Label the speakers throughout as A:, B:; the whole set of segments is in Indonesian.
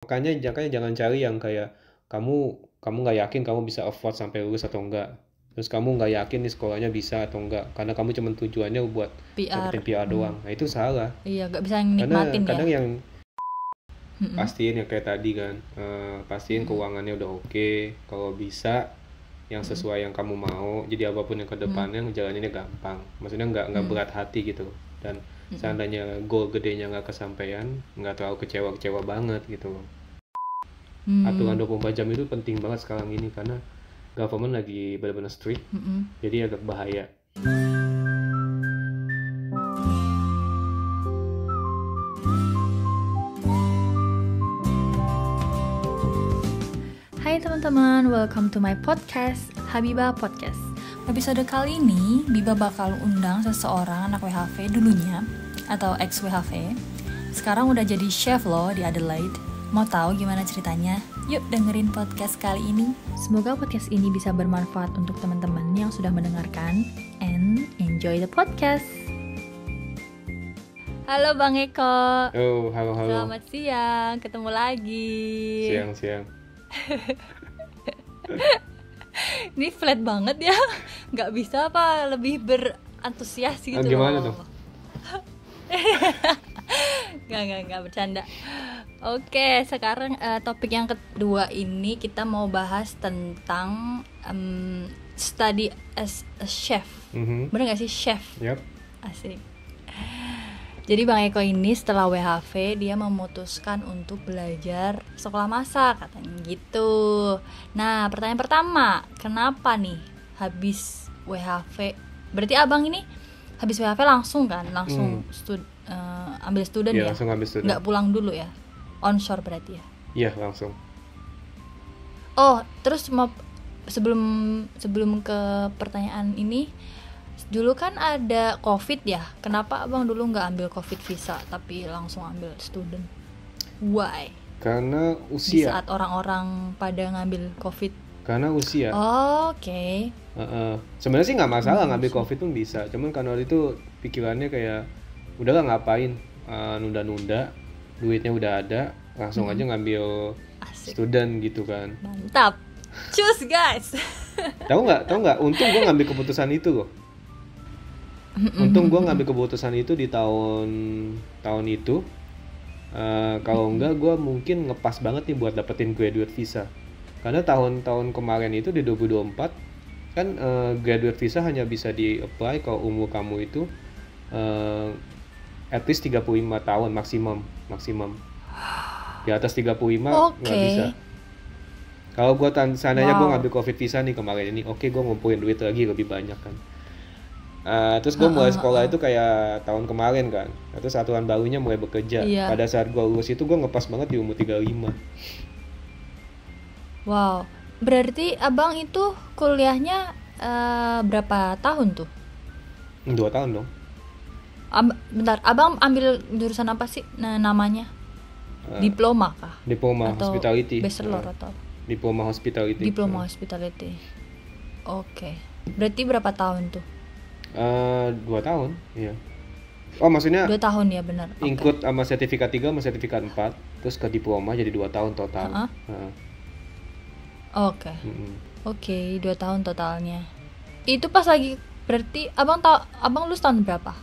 A: Makanya jangan cari yang kayak kamu nggak yakin kamu bisa afford sampai lulus atau enggak. Terus kamu nggak yakin nih sekolahnya bisa atau enggak, karena kamu cuma tujuannya buat
B: PR.
A: dapetin PR doang. Nah itu salah.
B: Iya, nggak bisa nikmatin ya.
A: Kadang yang
B: Mm-mm.
A: pastiin yang kayak tadi kan, pastiin keuangannya udah oke. Kalau bisa yang sesuai yang kamu mau, jadi apapun yang kedepannya ngejalaninnya gampang. Maksudnya nggak berat hati gitu. Dan seandainya goal gedenya nggak kesampaian, nggak terlalu kecewa banget gitu loh. Aturan 24 jam itu penting banget sekarang ini karena government lagi benar-benar strict, jadi agak bahaya.
B: Hai teman-teman, welcome to my podcast, Habibah Podcast. Episode kali ini, Biba bakal undang seseorang anak WHV dulunya, atau ex WHV. Sekarang udah jadi chef loh di Adelaide. Mau tahu gimana ceritanya? Yuk dengerin podcast kali ini. Semoga podcast ini bisa bermanfaat untuk teman-teman yang sudah mendengarkan. And enjoy the podcast. Halo Bang Eko.
A: Oh, halo.
B: Selamat siang, ketemu lagi.
A: Siang.
B: Ini flat banget ya, nggak bisa apa lebih berantusias gitu.
A: Gimana tuh?
B: Nggak bercanda. Oke, sekarang topik yang kedua ini kita mau bahas tentang study as a chef. Bener nggak sih chef?
A: Yap.
B: Asik. Jadi Bang Eko ini setelah WHV dia memutuskan untuk belajar sekolah masak katanya gitu. Nah pertanyaan pertama, kenapa nih habis WHV? Berarti abang ini habis WHV langsung kan? Langsung ambil student ya?
A: Langsung ambil student.
B: Nggak pulang dulu ya? Onshore berarti ya?
A: Iya langsung.
B: Oh terus sebelum ke pertanyaan ini, dulu kan ada COVID ya, kenapa abang dulu nggak ambil COVID visa tapi langsung ambil student? Why?
A: Karena
B: Di
A: usia.
B: saat orang-orang pada ngambil COVID.
A: Karena usia.
B: Oke.
A: Sebenarnya sih nggak masalah ngambil COVID pun bisa, cuman karena waktu itu pikirannya kayak udahlah ngapain nunda-nunda, duitnya udah ada, langsung aja ngambil
B: Asik.
A: student gitu kan.
B: Mantap. Choose guys.
A: Tahu nggak? Untung gue ngambil keputusan itu loh. Untung gue ngambil keputusan itu di tahun itu. Kalau enggak gue mungkin ngepas banget nih buat dapetin graduate visa. Karena tahun-tahun kemarin itu di 2024 kan graduate visa hanya bisa di-apply kalau umur kamu itu at least 35 tahun maksimum. Di atas 35 nggak bisa. Kalau gue seandainya gue ngambil COVID visa nih kemarin ini, oke, gue ngumpulin duit lagi lebih banyak kan. Terus gue mulai sekolah itu kayak tahun kemarin kan. Terus aturan barunya mulai bekerja. Pada saat gue lulus itu gue ngepas banget di umur 35.
B: Wow, berarti abang itu kuliahnya berapa tahun tuh?
A: 2 tahun dong.
B: Bentar, abang ambil jurusan apa sih namanya? Diploma kah?
A: Diploma
B: atau
A: hospitality.
B: Bachelor atau?
A: Diploma hospitality.
B: Diploma hospitality. Oke. Berarti berapa tahun tuh?
A: 2 tahun, iya. Oh maksudnya
B: 2 tahun ya benar.
A: Include sama sertifikat 3 sama sertifikat 4, terus ke diploma jadi 2 tahun total.
B: Oke. Oke, 2 tahun totalnya. Itu pas lagi berarti abang lulus tahun berapa?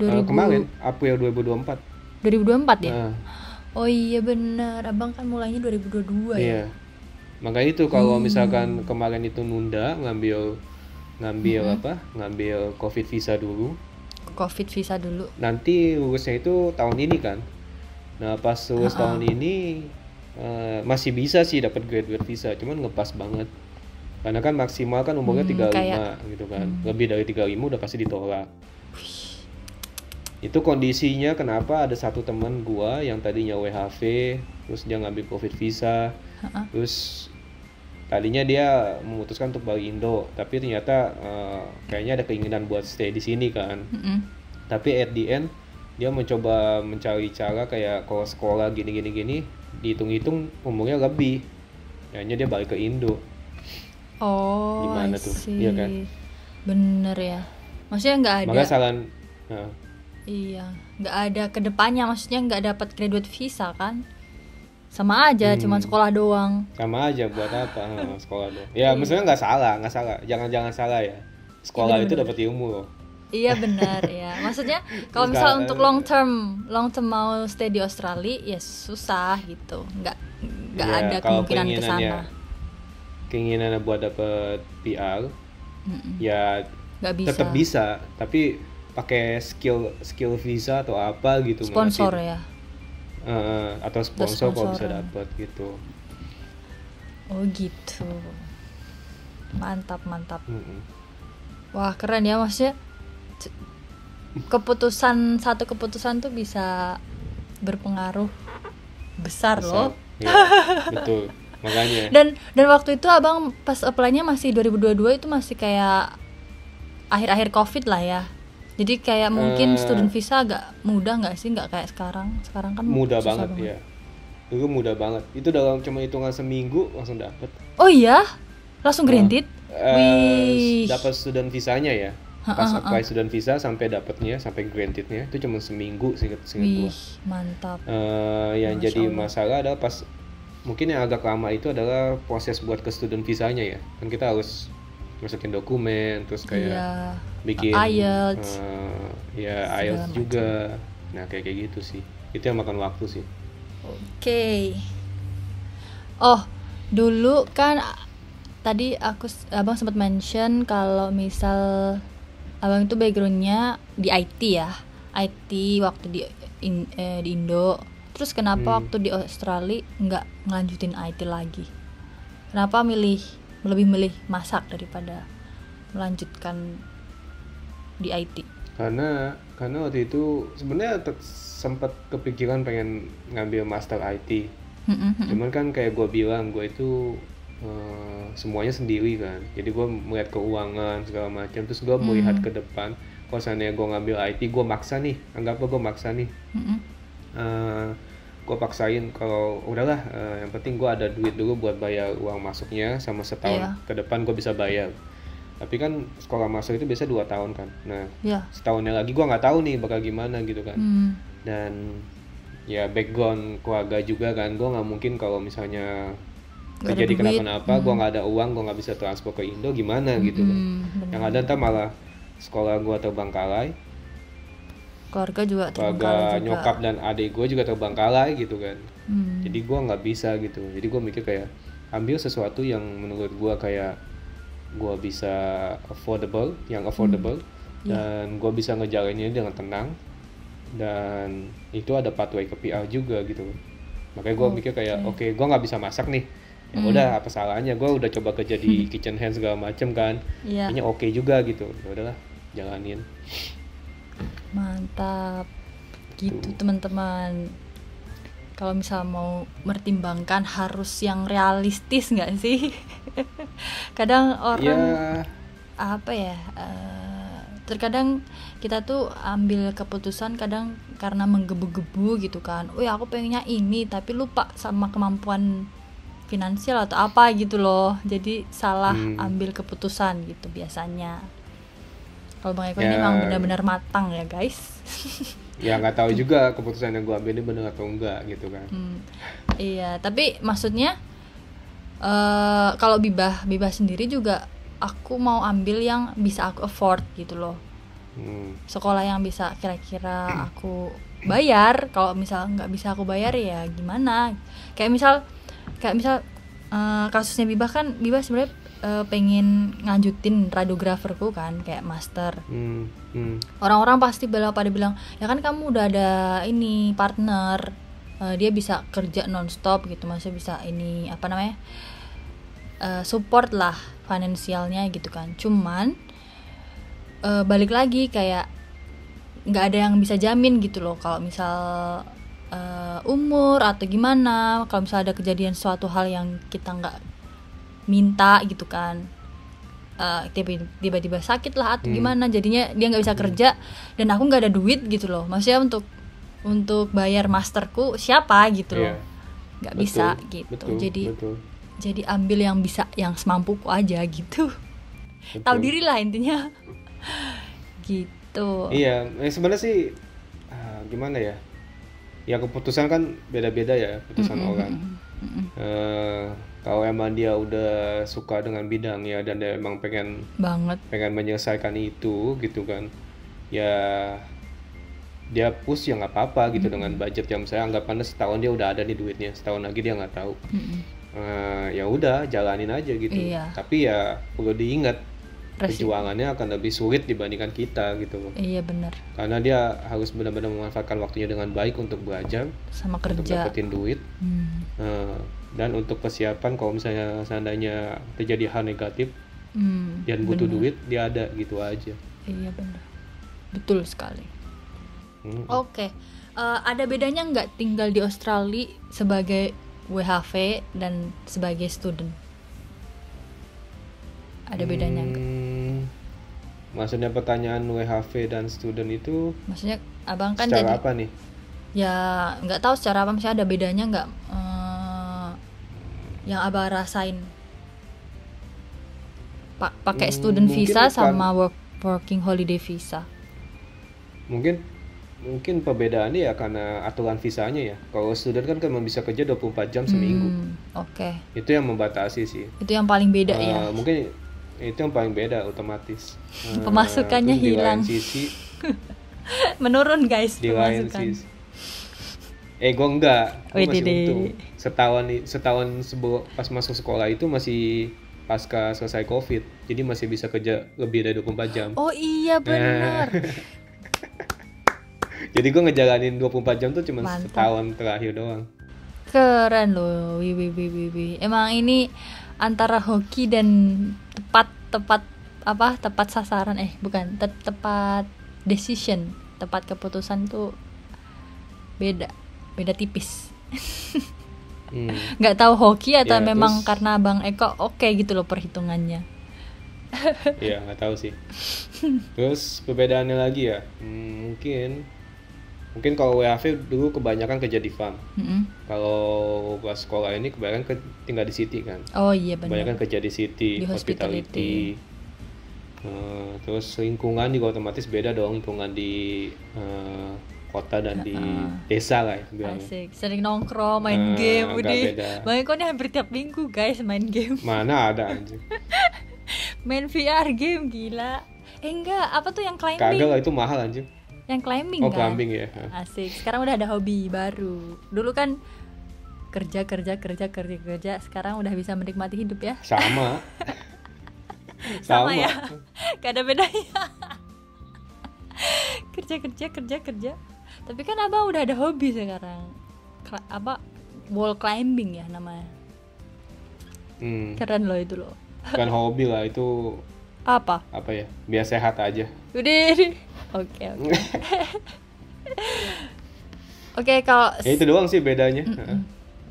A: Kemarin April 2024.
B: 2024 ya? Oh iya benar, abang kan mulainya 2022 ya.
A: Iya. Makanya itu kalau misalkan kemarin itu nunda ngambil COVID visa dulu.
B: COVID visa dulu.
A: Nanti lulusnya itu tahun ini kan. Nah, pas lulus tahun ini masih bisa sih dapat graduate visa, cuman ngepas banget. Karena kan maksimal kan umurnya 35 gitu kan. Lebih dari 35 udah pasti ditolak. Itu kondisinya kenapa ada satu teman gua yang tadinya WHV, terus dia ngambil COVID visa. Terus tadinya dia memutuskan untuk balik Indo, tapi ternyata kayaknya ada keinginan buat stay di sini kan. Tapi at the end dia mencoba mencari cara kayak kalau sekolah gini, dihitung-hitung umurnya lebih. Akhirnya dia balik ke Indo.
B: Oh,
A: gimana tuh? Iya kan?
B: Bener ya. Maksudnya nggak ada.
A: Maka saran.
B: Iya, nggak ada kedepannya, maksudnya nggak dapat graduate visa kan? sama aja, cuman sekolah doang.
A: Sama aja buat apa sekolah doang. Ya maksudnya nggak salah, jangan salah ya. Sekolah itu dapat ilmu loh.
B: Iya benar ya. Maksudnya kalau misal untuk long term mau stay di Australia ya susah gitu. Nggak
A: Ya,
B: ada
A: kalau
B: kemungkinan ke sana.
A: Keinginannya buat dapet PR, ya
B: Nggak bisa.
A: tetap bisa, tapi pakai skill visa atau apa gitu.
B: Sponsor ya.
A: Atau sponsor kalau bisa dapat gitu.
B: Oh gitu. Mantap. Wah keren ya, maksudnya satu keputusan tuh bisa berpengaruh besar loh.
A: Ya, betul. Makanya.
B: Dan waktu itu abang pas apply-nya masih 2022, itu masih kayak akhir-akhir COVID lah ya. Jadi kayak mungkin student visa agak mudah nggak sih, nggak kayak sekarang. Sekarang kan
A: mudah banget ya. Dulu mudah banget. Itu dalam cuma hitungan seminggu langsung dapet.
B: Oh iya, langsung granted.
A: Dapat student visanya ya. Pas apply student visa sampai dapatnya, sampai grantednya itu cuma seminggu seingat gua.
B: Mantap.
A: Yang jadi masalah adalah pas mungkin yang agak lama itu adalah proses buat ke student visanya ya. Kan kita harus masukin dokumen, terus kayak bikin
B: IELTS.
A: IELTS juga. Nah kayak gitu sih. Itu yang makan waktu sih.
B: Oke. Oh dulu kan tadi abang sempat mention kalau misal abang itu backgroundnya di IT ya, IT waktu di Indo. Terus kenapa waktu di Australia nggak ngelanjutin IT lagi? Kenapa lebih milih masak daripada melanjutkan di IT?
A: Karena waktu itu sebenarnya sempat kepikiran pengen ngambil master IT. Cuman kan kayak gue bilang, gue itu semuanya sendiri kan, jadi gue melihat keuangan segala macam, terus gue melihat ke depan kalau seandainya gue ngambil IT, gue maksa nih, gue paksain kalau udahlah, yang penting gue ada duit dulu buat bayar uang masuknya, sama setahun ke depan gue bisa bayar. Tapi kan sekolah masuk itu biasa 2 tahun kan, nah setahunnya lagi gue nggak tahu nih bakal gimana gitu kan. Dan ya background keluarga juga kan, gue nggak mungkin kalau misalnya terjadi kenapa-napa, gue nggak ada uang, gue nggak bisa transfer ke Indo, gimana gitu kan. Yang ada ntar malah sekolah gue terbengkalai, keluarga nyokap dan adik gue juga terbengkalai gitu kan. Jadi gue nggak bisa gitu. Jadi gue mikir kayak ambil sesuatu yang menurut gue kayak gue bisa affordable, dan gue bisa ngejalaninnya dengan tenang, dan itu ada pathway ke PR juga gitu. Makanya gue mikir kayak oke, gue nggak bisa masak nih, ya udah apa salahnya, gue udah coba kerja di kitchen hand segala macem kan, kayaknya oke juga gitu, ya udahlah jalanin.
B: Mantap gitu teman-teman. Kalau misal mau mertimbangkan harus yang realistis nggak sih? Kadang orang terkadang kita tuh ambil keputusan kadang karena menggebu-gebu gitu kan. Aku pengennya ini, tapi lupa sama kemampuan finansial atau apa gitu loh. Jadi salah ambil keputusan gitu biasanya. Kalau Bang Eko ini memang benar-benar matang ya guys.
A: Ya nggak tahu juga keputusan yang gue ambil ini benar atau enggak gitu kan.
B: Iya, tapi maksudnya kalau Bibah sendiri juga aku mau ambil yang bisa aku afford gitu loh. Sekolah yang bisa kira-kira aku bayar. Kalau misal nggak bisa aku bayar ya gimana. Kayak misal kasusnya Bibah kan, Bibah sebenarnya pengen nganjutin radiograferku kan, kayak master. Orang-orang pasti pada bilang, ya kan kamu udah ada ini partner, dia bisa kerja nonstop gitu, maksudnya bisa ini apa namanya, support lah finansialnya gitu kan. Cuman balik lagi kayak nggak ada yang bisa jamin gitu loh, kalau misal umur atau gimana, kalau misal ada kejadian suatu hal yang kita nggak minta gitu kan, tiba-tiba sakit lah atau gimana, jadinya dia nggak bisa kerja dan aku nggak ada duit gitu loh, maksudnya untuk bayar masterku siapa gitu loh, nggak bisa gitu. Jadi ambil yang bisa, yang semampuku aja gitu. Tahu diri lah intinya gitu.
A: Iya, sebenarnya sih gimana ya, ya keputusan kan beda-beda ya, keputusan orang. Kalau emang dia udah suka dengan bidangnya dan dia emang pengen
B: banget.
A: menyelesaikan itu gitu kan, ya dia push ya nggak apa-apa gitu dengan budget yang saya anggapannya setahun dia udah ada nih duitnya, setahun lagi dia nggak tahu. Ya udah jalanin aja gitu.
B: Iya.
A: Tapi ya perlu diingat
B: Resiko.
A: perjuangannya akan lebih sulit dibandingkan kita gitu loh.
B: Iya benar.
A: Karena dia harus benar-benar memanfaatkan waktunya dengan baik untuk belajar,
B: Sama
A: untuk
B: kerja.
A: dapetin duit. Dan untuk persiapan kalau misalnya seandainya terjadi hal negatif dan butuh duit, dia ada gitu aja.
B: Iya benar. Betul sekali. Oke. Ada bedanya nggak tinggal di Australia sebagai WHV dan sebagai student? Ada bedanya nggak?
A: Maksudnya pertanyaan WHV dan student itu
B: Maksudnya abang kan
A: secara
B: jadi
A: apa nih?
B: ya nggak tahu secara apa, misalnya ada bedanya nggak yang abang rasain pakai student
A: Mungkin
B: visa
A: bukan-
B: sama working holiday visa?
A: Mungkin perbedaannya ya karena aturan visanya ya. Kalau student kan cuma bisa kerja 24 jam seminggu.
B: Oke.
A: Itu yang membatasi sih.
B: Itu yang paling beda ya.
A: Mungkin itu yang paling beda otomatis.
B: Pemasukannya
A: terus
B: hilang.
A: Di lain sisi,
B: Menurun guys
A: di lain
B: pemasukan.
A: sisi. Gue enggak. Gue
B: Wih,
A: masih
B: Dede.
A: untung. Setahun sebelum pas masuk sekolah itu masih pasca selesai COVID. Jadi masih bisa kerja lebih dari 24 jam.
B: Oh iya benar.
A: Jadi gue ngejalanin 24 jam tuh cuma
B: Mantap.
A: setahun terakhir doang.
B: Keren loh. Wih. Emang ini antara hoki dan tepat sasaran, bukan, tepat decision, tepat keputusan tuh beda tipis. Nggak tahu hoki atau
A: Ya,
B: memang
A: terus-
B: karena Bang Eko oke gitu loh perhitungannya.
A: Iya nggak tahu sih. Terus perbedaannya lagi ya, mungkin kalau WHV dulu kebanyakan kerja di farm. Kalau pas sekolah ini kebanyakan tinggal di city kan.
B: Oh iya benar.
A: Kebanyakan kerja di city,
B: Di hospitality.
A: Terus lingkungan juga otomatis beda dong, lingkungan di kota dan di desa lah ya bilangnya.
B: Asik, sering nongkrong, main game,
A: agak
B: udah.
A: beda.
B: Bang Eko nih hampir tiap minggu guys main game.
A: Mana ada anjir.
B: Main VR game gila. Enggak, apa tuh yang climbing?
A: Kagak lah itu mahal anjir.
B: Yang climbing
A: Oh
B: kan?
A: climbing ya.
B: Asik. Sekarang udah ada hobi baru. Dulu kan kerja. Sekarang udah bisa menikmati hidup ya.
A: Sama.
B: Sama ya. Gak ada bedanya. kerja. Tapi kan abang udah ada hobi sekarang. Wall climbing ya namanya. Keren loh itu loh.
A: Bukan hobi lah itu
B: Apa
A: ya? Biar sehat aja.
B: Udah. Oke. Oke, kalau
A: Ya itu doang sih bedanya.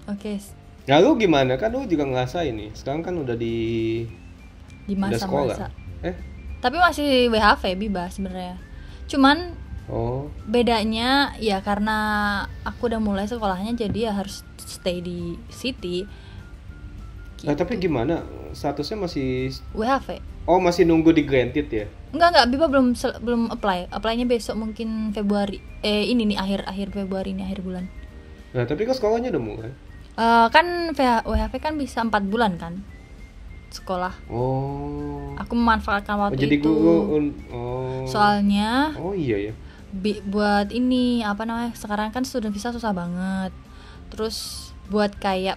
B: Oke,
A: Nah lu gimana? Kan lu juga ngerasain nih. Sekarang kan udah di
B: di
A: udah sekolah.
B: masa-masa. Tapi masih WHV Biba sebenarnya. Cuman
A: Oh.
B: bedanya ya karena aku udah mulai sekolahnya jadi ya harus stay di city.
A: Nah, tapi gimana? Statusnya masih
B: WHV.
A: Oh, masih nunggu di granted ya?
B: Enggak, Biba belum apply. Apply-nya besok mungkin Februari. Ini nih akhir Februari nih, akhir bulan.
A: Nah, tapi kok sekolahnya udah mulai?
B: Kan WHV kan bisa 4 bulan kan sekolah.
A: Oh.
B: Aku memanfaatkan waktu
A: Jadi
B: itu.
A: oh.
B: Soalnya
A: Oh iya ya.
B: buat ini apa namanya, sekarang kan student visa susah banget. Terus buat kayak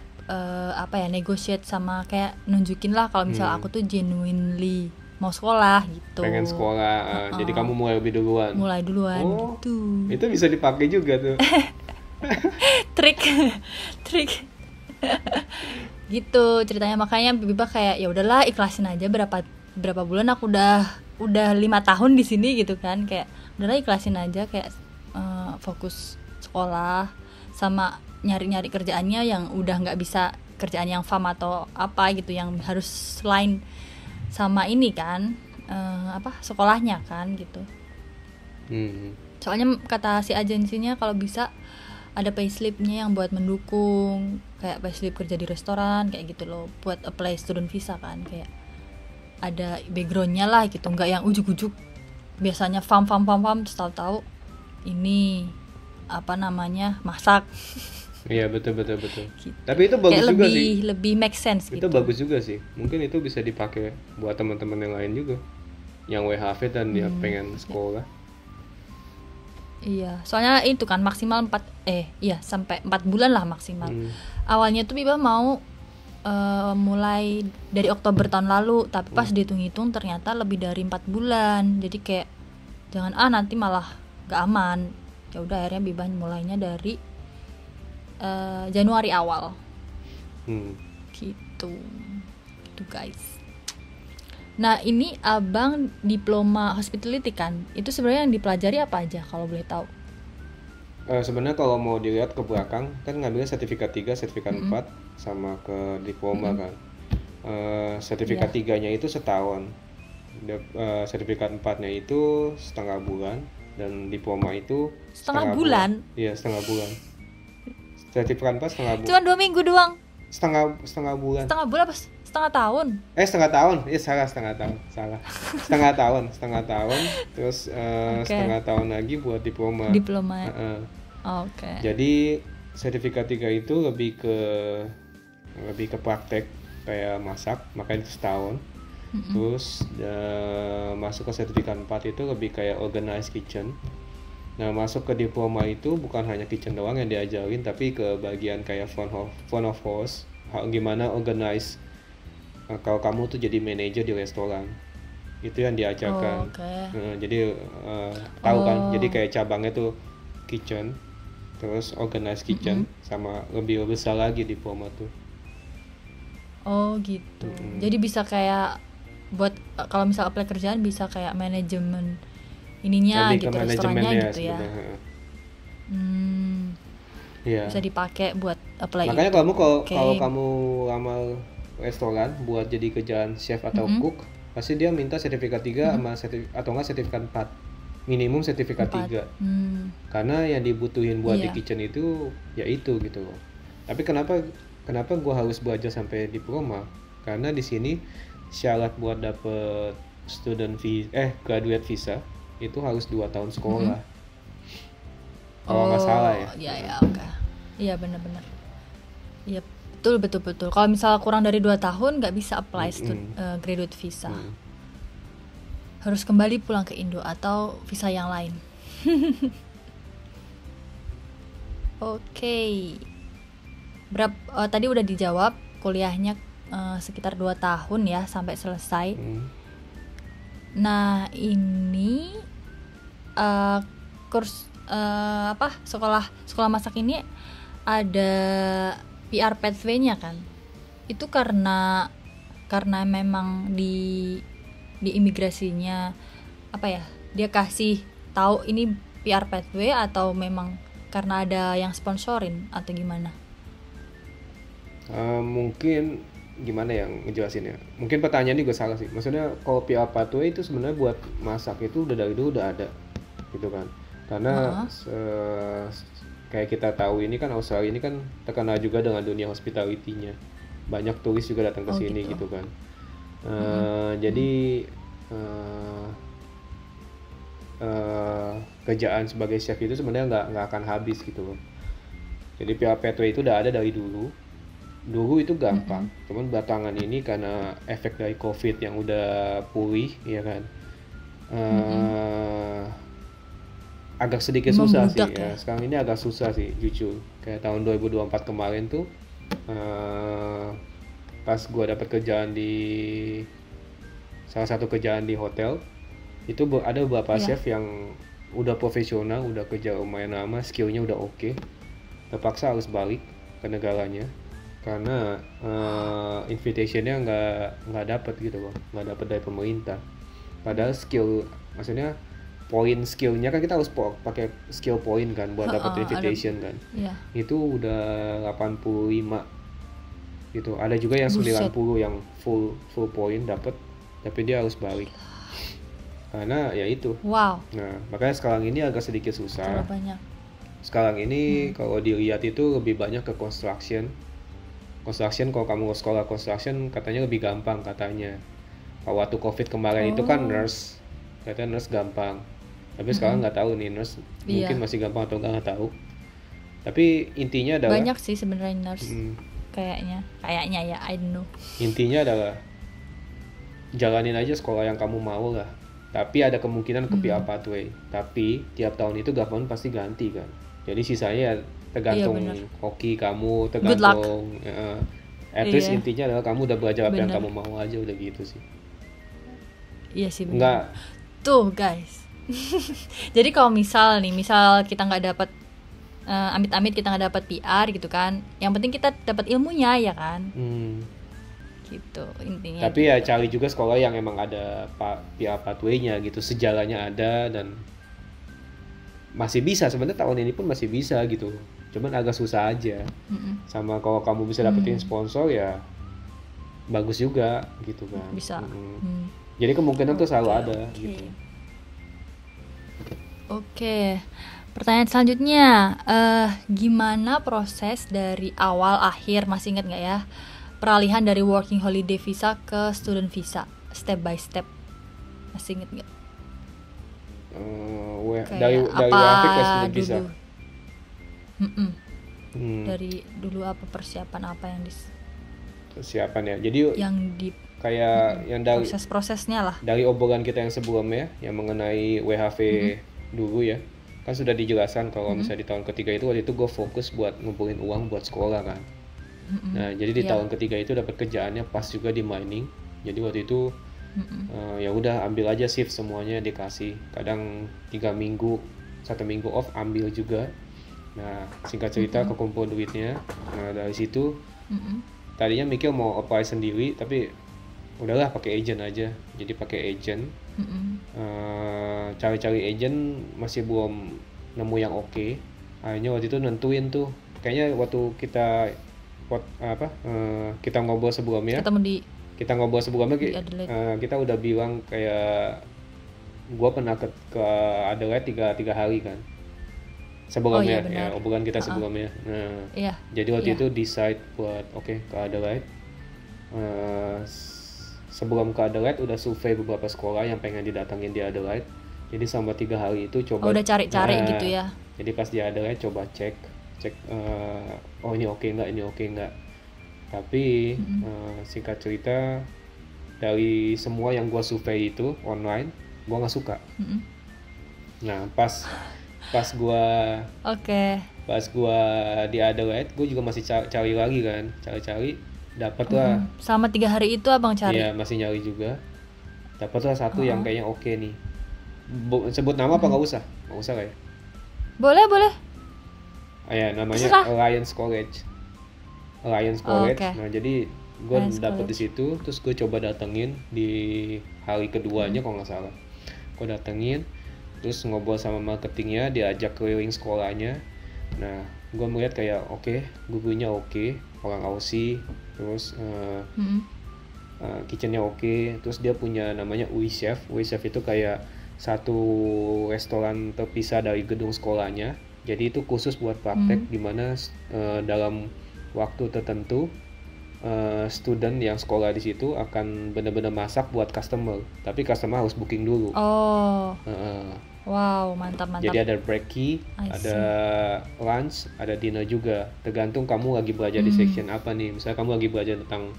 B: negotiate sama kayak nunjukin lah kalau misal aku tuh genuinely mau sekolah gitu.
A: Pengen sekolah. Jadi kamu mulai lebih duluan.
B: Mulai duluan
A: Oh.
B: gitu.
A: Itu bisa dipakai juga tuh.
B: trik gitu ceritanya. Makanya Biba kayak ya udahlah ikhlasin aja, berapa bulan aku udah 5 tahun di sini gitu kan, kayak udahlah ikhlasin aja, kayak fokus sekolah sama nyari kerjaannya yang udah nggak bisa kerjaan yang farm atau apa gitu yang harus lain sama ini kan sekolahnya kan gitu. Soalnya kata si agensinya kalau bisa ada payslipnya yang buat mendukung, kayak payslip kerja di restoran kayak gitu loh, buat apply student visa kan, kayak ada backgroundnya lah gitu, nggak yang ujuk-ujuk biasanya farm terus tahu-tahu ini apa namanya masak.
A: Iya, betul betul betul.
B: Gitu.
A: Tapi itu bagus
B: Kayak
A: juga
B: lebih
A: sih.
B: lebih make sense
A: Itu
B: gitu.
A: bagus juga sih. Mungkin itu bisa dipakai buat teman-teman yang lain juga. Yang WHV dan dia pengen sekolah.
B: Iya, soalnya itu kan maksimal 4 iya sampai 4 bulan lah maksimal. Awalnya tuh Biba mau mulai dari Oktober tahun lalu, tapi pas dihitung-hitung ternyata lebih dari 4 bulan. Jadi kayak jangan nanti malah gak aman. Ya udah akhirnya Biba mulainya dari Januari awal. Gitu guys. Nah ini abang diploma hospitality kan, itu sebenarnya yang dipelajari apa aja kalau boleh tahu?
A: Sebenarnya kalau mau dilihat ke belakang kan ngambilnya sertifikat 3, sertifikat 4 sama ke diploma kan. Sertifikat 3-nya itu setahun, sertifikat 4-nya itu setengah bulan, dan diploma itu
B: setengah bulan.
A: Iya, setengah bulan. Sertifikat 4 setengah bulan.
B: Cuma 2 minggu doang.
A: Setengah bulan.
B: Setengah bulan apa? Setengah tahun.
A: Setengah tahun. Setengah tahun. Setengah tahun. Terus setengah tahun lagi buat diploma.
B: Oke.
A: Jadi sertifikat 3 itu lebih ke praktek kayak masak, makanya itu setahun. Terus masuk ke sertifikat 4 itu lebih kayak organized kitchen. Nah, masuk ke diploma itu bukan hanya kitchen doang yang diajarin, tapi ke bagian kayak front of house, gimana organize kalau kamu tuh jadi manajer di restoran. Itu yang diajarkan. Jadi tahu kan, jadi kayak cabangnya tuh kitchen, terus organized kitchen, sama lebih besar lagi diploma tuh.
B: Oh gitu. Jadi bisa kayak buat kalau misal apply kerjaan bisa kayak manajemen ininya
A: lebih
B: gitu, restorannya gitu ya.
A: Iya.
B: Bisa dipakai buat apply.
A: Makanya kalau kamu lamar restoran buat jadi kerjaan chef atau cook, pasti dia minta sertifikat 3 sama atau enggak sertifikat 4. Minimum sertifikat 3. Karena yang dibutuhin buat di kitchen itu ya itu gitu loh. Tapi kenapa gua harus belajar sampai diploma? Karena di sini syarat buat dapet graduate visa itu harus 2 tahun sekolah. Kalau nggak salah ya.
B: Iya, oke. Iya, benar-benar. Iya, betul. Kalau misalnya kurang dari 2 tahun nggak bisa apply graduate visa. Harus kembali pulang ke Indo atau visa yang lain. Oke. Tadi udah dijawab kuliahnya sekitar 2 tahun ya sampai selesai. Nah, ini sekolah masak ini ada PR pathway-nya kan? Itu karena memang di imigrasinya dia kasih tahu ini PR pathway atau memang karena ada yang sponsorin atau gimana?
A: Mungkin gimana yang ngejelasinnya? Mungkin pertanyaannya juga salah sih. Maksudnya kalau PR pathway itu sebenarnya buat masak itu dari dulu udah ada gitu kan. Karena kayak kita tahu ini kan Australia ini kan terkenal juga dengan dunia hospitality-nya. Banyak turis juga datang ke sini gitu kan. Jadi kerjaan sebagai chef itu sebenarnya nggak akan habis gitu loh. Jadi PR pathway itu udah ada dari dulu. Dulu itu gampang, cuman belakangan ini karena efek dari COVID yang udah pulih, ya kan, agak sedikit susah sih ya. Sekarang ini agak susah sih, jujur. Kayak tahun 2024 kemarin tuh, pas gue dapet kerjaan di salah satu kerjaan di hotel, itu ada beberapa chef yang udah profesional, udah kerja lumayan lama, skillnya udah oke, terpaksa harus balik ke negaranya. Karena invitation-nya nggak dapet gitu loh, nggak dapet dari pemerintah. Padahal maksudnya poin skillnya kan kita harus pakai skill point kan buat dapet invitation kan. Itu udah 85 gitu. Ada juga yang 90 yang full point dapet, tapi dia harus balik. Karena ya itu. Nah, makanya sekarang ini agak sedikit susah. Sekarang ini kalau dilihat itu lebih banyak ke construction. Kalau kamu sekolah construction katanya lebih gampang katanya. Kalau waktu COVID kemarin itu kan nurse, katanya nurse gampang. Tapi sekarang nggak tahu nih nurse mungkin masih gampang atau nggak tahu. Tapi intinya adalah
B: banyak sih sebenarnya nurse. Kayaknya ya, I don't know.
A: Intinya adalah jalanin aja sekolah yang kamu mau lah. Tapi ada kemungkinan ke PR pathway. Tapi tiap tahun itu government pasti ganti kan. Jadi sisanya ya tergantung hoki kamu, tergantung at least intinya adalah kamu udah belajar apa yang kamu mau aja, udah gitu sih.
B: Iya sih benar.
A: Enggak.
B: Tuh guys. Jadi kalau misal kita nggak dapat amit-amit kita nggak dapat PR gitu kan, yang penting kita dapat ilmunya ya kan. Gitu intinya.
A: Tapi ya cari juga sekolah yang emang ada PR pathway-nya gitu, sejalannya ada dan masih bisa. Sebenarnya tahun ini pun masih bisa gitu, cuman agak susah aja. Sama kalau kamu bisa dapetin sponsor ya bagus juga gitu kan.
B: Bisa.
A: Jadi kemungkinan tuh selalu ada gitu.
B: Oke. Pertanyaan selanjutnya, gimana proses dari awal akhir, masih ingat nggak ya, peralihan dari working holiday visa ke student visa, step by step, masih ingat nggak?
A: Dari WFH ke student visa.
B: Dari dulu apa persiapan apa yang
A: persiapan ya? Jadi
B: yang di
A: kayak yang dari
B: proses-prosesnya lah.
A: Dari obrolan kita yang sebelumnya yang mengenai WHV dulu ya. Kan sudah dijelaskan kalau misalnya di tahun ketiga itu, waktu itu gue fokus buat ngumpulin uang buat sekolah kan. Nah jadi di tahun ketiga itu dapat kerjaannya pas juga di mining. Jadi waktu itu ya udah ambil aja shift semuanya dikasih. Kadang 3 minggu, 1 minggu off ambil juga. Nah singkat cerita kekumpul duitnya. Nah dari situ tadinya mikir mau apply sendiri, tapi udahlah pakai agent aja. Jadi pakai agent. Cari-cari agent masih belum nemu yang oke. Akhirnya waktu itu nentuin tuh, kayaknya waktu kita kita ngobrol sebelumnya, kita udah bilang kayak gue pernah ke Adelaide 3 hari kan sebelumnya. Ya obrolan kita sebelumnya. Nah jadi waktu itu decide buat ke Adelaide. Sebelum ke Adelaide udah survei beberapa sekolah yang pengen didatangin di Adelaide. Jadi selama 3 hari itu coba
B: udah cari-cari gitu ya.
A: Jadi pas di Adelaide coba cek ini oke nggak. Tapi singkat cerita, dari semua yang gua survei itu online, gua nggak suka. Nah pas gua di Adelaide, gua juga masih cari lagi kan, dapat lah.
B: Selama 3 hari itu abang cari?
A: Iya masih nyari juga. Dapat lah satu yang kayaknya oke nih. Sebut nama apa nggak usah? Nggak usah kayak.
B: Boleh.
A: Ya namanya Alliance College. Nah jadi gue dapet di situ, terus gue coba datengin di hari keduanya kalau nggak salah. Gue datengin, terus ngobrol sama marketingnya, diajak keliling sekolahnya. Nah gue melihat kayak gurunya orang Aussie, terus kitchennya terus dia punya namanya UI Chef itu kayak satu restoran terpisah dari gedung sekolahnya. Jadi itu khusus buat praktek, dimana dalam waktu tertentu student yang sekolah di situ akan benar-benar masak buat customer, tapi customer harus booking dulu.
B: Wow, mantap.
A: Jadi ada breaky, ada lunch, ada dinner juga. Tergantung kamu lagi belajar di section apa nih. Misalnya kamu lagi belajar tentang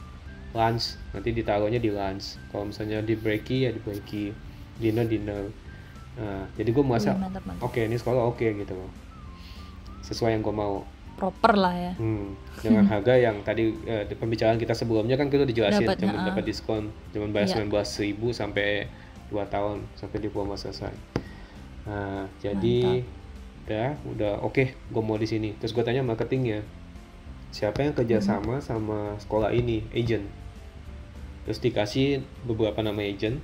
A: lunch, nanti ditaruhnya di lunch. Kalau misalnya di breaky ya di breaky, dinner. Nah, jadi gue merasa ini sekolah gitu loh. Sesuai yang gue mau.
B: Proper lah ya.
A: Dengan harga yang tadi di pembicaraan kita sebelumnya kan kita dijelasin cuma dapat diskon, cuma bayar 19.000 sampai 2 tahun sampai diploma selesai. Nah, jadi udah gue mau di sini. Terus gue tanya marketingnya, siapa yang kerja sama sekolah ini, agent. Terus dikasih beberapa nama agent.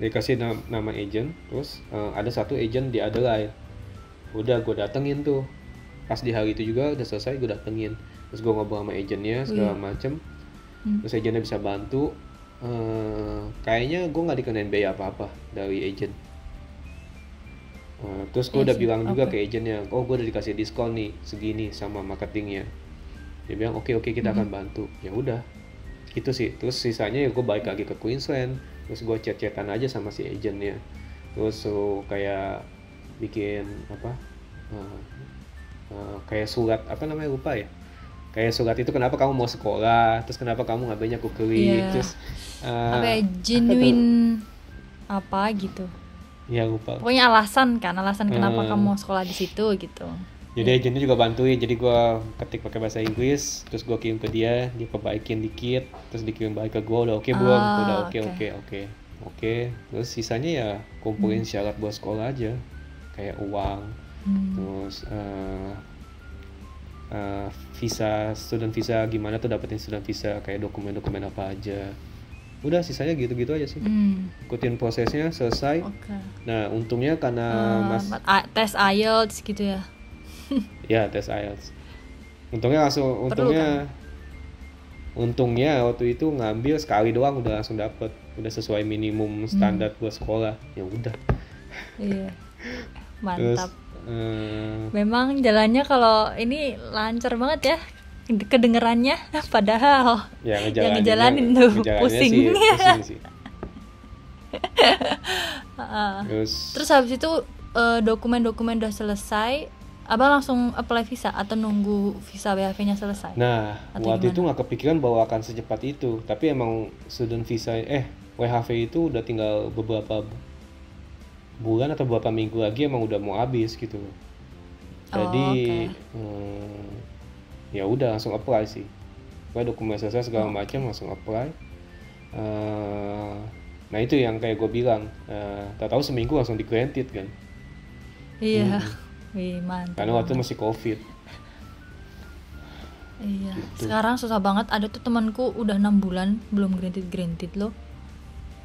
A: Dikasih nama agent. Terus ada satu agent di Adelaide. Udah gue datengin tuh. Pas di hari itu juga udah selesai, gue datengin. Terus gue ngobrol sama agentnya segala macem. Terus agentnya bisa bantu. Kayaknya gue nggak dikenain biaya apa-apa dari agent. Terus gue udah bilang juga ke agentnya, gue udah dikasih diskon nih segini sama marketingnya. Dia bilang oke kita akan bantu. Ya udah gitu sih. Terus sisanya ya gue balik lagi ke Queensland. Terus gue chat-chatan aja sama si agentnya. Terus kayak bikin uh, kayak surat apa namanya, lupa ya, kayak surat itu kenapa kamu mau sekolah, terus kenapa kamu ngambilnya kukuri, terus
B: apa ya, genuine apa gitu
A: ya, lupa
B: pokoknya alasan kenapa kamu mau sekolah di situ gitu.
A: Jadi agennya juga bantuin, jadi gue ketik pakai bahasa Inggris, terus gue kirim ke dia perbaikin dikit, terus dikirim balik ke gue, udah oke belum? Udah oke. Terus sisanya ya kumpulin syarat buat sekolah aja, kayak uang, terus visa, student visa, gimana tuh dapetin student visa, kayak dokumen-dokumen apa aja. Udah sisanya gitu-gitu aja sih. Ikutin prosesnya selesai. Nah untungnya karena
B: tes IELTS gitu ya.
A: Ya tes IELTS. Untungnya waktu itu ngambil sekali doang udah langsung dapet, udah sesuai minimum standar buat sekolah. Ya udah.
B: Iya. Mantap.
A: Terus,
B: memang jalannya kalau ini lancar banget ya kedengerannya, padahal
A: yang
B: ngejalanin tuh pusing
A: sih.
B: Terus habis itu dokumen-dokumen udah selesai, abang langsung apply visa atau nunggu visa WHV-nya selesai?
A: Nah, waktu itu nggak kepikiran bahwa akan secepat itu, tapi emang student visa WHV itu udah tinggal beberapa bulan atau beberapa minggu lagi emang udah mau habis gitu. Jadi ya udah langsung apply sih. Dokumen selesai segala macam langsung apply. Nah itu yang kayak gue bilang, tak tahu seminggu langsung di granted kan.
B: Iya. Wih, mantap.
A: Karena waktu masih COVID.
B: Iya. Gitu. Sekarang susah banget. Ada tuh temanku udah 6 bulan belum granted loh.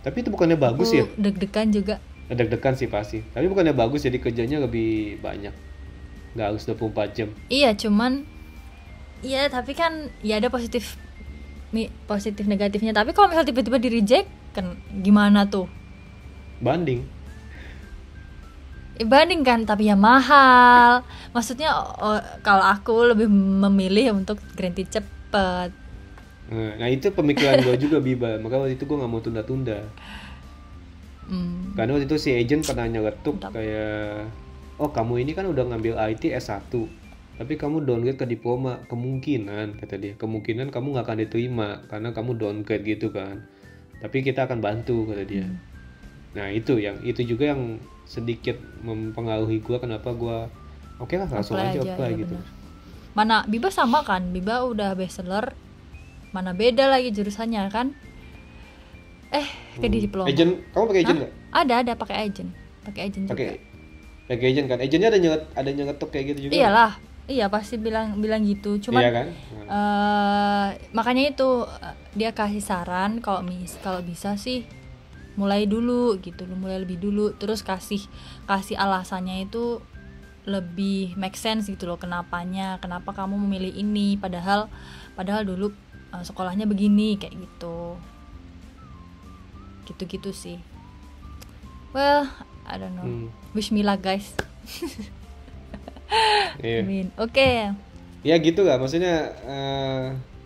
A: Tapi itu bukannya bagus ya?
B: Deg-degan juga.
A: Deg-degan sih pasti. Tapi bukannya bagus, jadi kerjanya lebih banyak. Nggak harus 24 jam.
B: Iya, cuman iya, tapi kan ya ada positif negatifnya. Tapi kalau misal tiba-tiba di reject kan gimana tuh?
A: Banding
B: kan, tapi ya mahal. Maksudnya kalau aku lebih memilih untuk granted cepet.
A: Nah itu pemikiran gue juga Biba. Maka waktu itu gue nggak mau tunda-tunda. Karena waktu itu si agent pernah nyeletuk kayak, oh kamu ini kan udah ngambil IT S1, tapi kamu downgrade ke diploma, kemungkinan kata dia, kemungkinan kamu nggak akan diterima karena kamu downgrade gitu kan. Tapi kita akan bantu kata dia. Nah itu juga yang sedikit mempengaruhi gue kenapa gue oke lah langsung aja apply gitu.
B: Bener. Mana Biba sama kan, Biba udah bachelor, mana beda lagi jurusannya kan? Ke di diploma.
A: Agent, kamu pakai agent nggak?
B: Ada pakai agent juga.
A: Pakai agent kan? Agentnya ada nyetok kayak gitu juga.
B: Iyalah, iya pasti bilang gitu. Cuman
A: iya kan?
B: makanya itu dia kasih saran kalau bisa sih mulai dulu gitu, mulai lebih dulu, terus kasih alasannya itu lebih make sense gitu loh, kenapa kamu memilih ini, padahal dulu sekolahnya begini kayak gitu sih. Well, I don't know. Wish me luck guys.
A: Iya.
B: Oke.
A: Ya gitu lah, maksudnya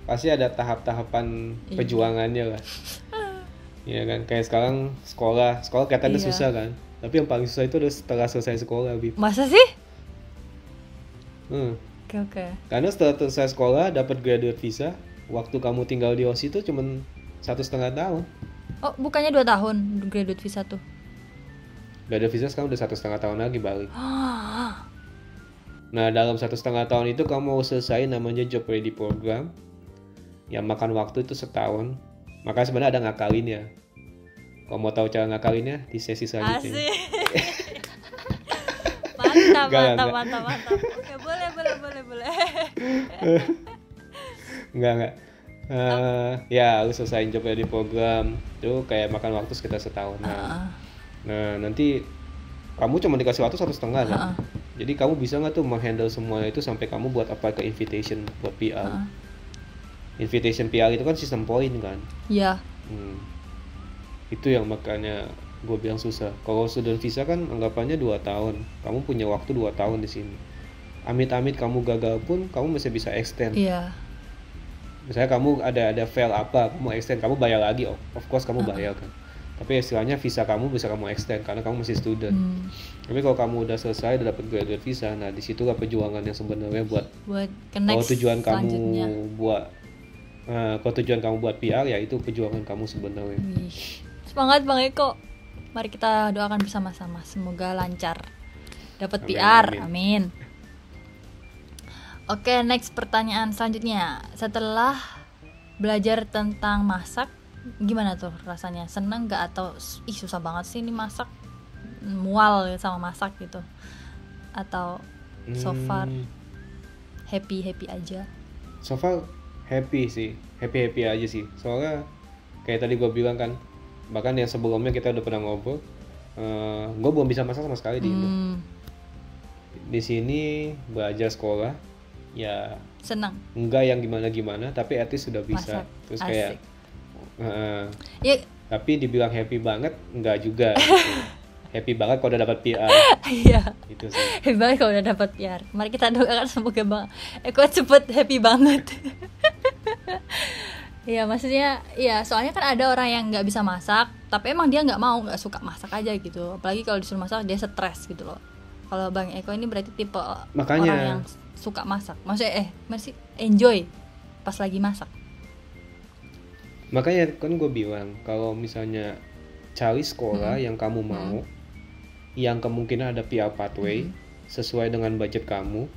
A: pasti ada tahap-tahapan perjuangannya lah. Iya kan, kayak sekarang sekolah katanya susah kan, tapi yang paling susah itu udah setelah selesai sekolah, Bib.
B: Masa sih? Oke.
A: Karena setelah selesai sekolah dapat graduate visa, waktu kamu tinggal di OSI itu cuma 1,5 tahun.
B: Oh, bukannya 2 tahun graduate visa tuh?
A: Graduate visa sekarang udah 1,5 tahun lagi balik. Nah dalam 1,5 tahun itu kamu mau selesai namanya job ready program, yang makan waktu itu setahun. Makanya sebenarnya ada ngakalinnya. Kalau mau tahu cara ngakalinnya di sesi selanjutnya.
B: Asik. Mantap. Oke, boleh.
A: Enggak. Ya harus selesai job ready program. Itu kayak makan waktu sekitar setahun. Nah nanti kamu cuma dikasih waktu 1,5 kan. Jadi kamu bisa nggak tuh menghandle semua itu sampai kamu buat apply ke invitation buat PR. Invitation PR itu kan sistem poin kan.
B: Iya.
A: Itu yang makanya gue bilang susah. Kalau student visa kan anggapannya 2 tahun. Kamu punya waktu 2 tahun di sini. Amit-amit kamu gagal pun kamu masih bisa extend.
B: Iya.
A: Misalnya kamu ada fail apa, kamu extend, kamu bayar lagi. Of course kamu bayar kan. Tapi istilahnya visa kamu bisa kamu extend karena kamu masih student. Tapi kalau kamu udah selesai, udah dapat graduate visa, nah disitulah perjuangan yang sebenarnya buat
B: ke next
A: kalau tujuan
B: selanjutnya.
A: kalau tujuan kamu buat PR ya itu perjuangan kamu sebenarnya.
B: Wih, semangat Bang Eko. Mari kita doakan bersama-sama, semoga lancar dapat
A: Amin,
B: PR.
A: amin.
B: Amin. Oke, next pertanyaan selanjutnya. Setelah belajar tentang masak, gimana tuh rasanya? Seneng gak atau susah banget sih ini masak? Mual sama masak gitu? Atau so far happy aja?
A: So far happy sih, happy aja sih. Soalnya kayak tadi gue bilang kan, bahkan yang sebelumnya kita udah pernah ngobrol, gue belum bisa masak sama sekali di Indo. Di sini belajar sekolah, ya
B: senang.
A: Enggak yang gimana, tapi at least sudah bisa.
B: Masak.
A: Terus
B: Asik.
A: kayak,
B: Ya,
A: tapi dibilang happy banget, enggak juga. Happy banget kalau udah dapat PR.
B: iya.
A: Itu sih.
B: Happy banget kalau udah dapat PR. Mari kita doakan semoga Bang Eko cepet happy banget. Iya, maksudnya ya soalnya kan ada orang yang nggak bisa masak, tapi emang dia nggak suka masak aja gitu. Apalagi kalau disuruh masak dia stres gitu loh. Kalau Bang Eko ini berarti tipe
A: Makanya,
B: orang yang suka masak. Maksudnya masih enjoy pas lagi masak.
A: makanya kan gue bilang kalau misalnya cari sekolah yang kamu mau, yang kemungkinan ada PR pathway sesuai dengan budget kamu,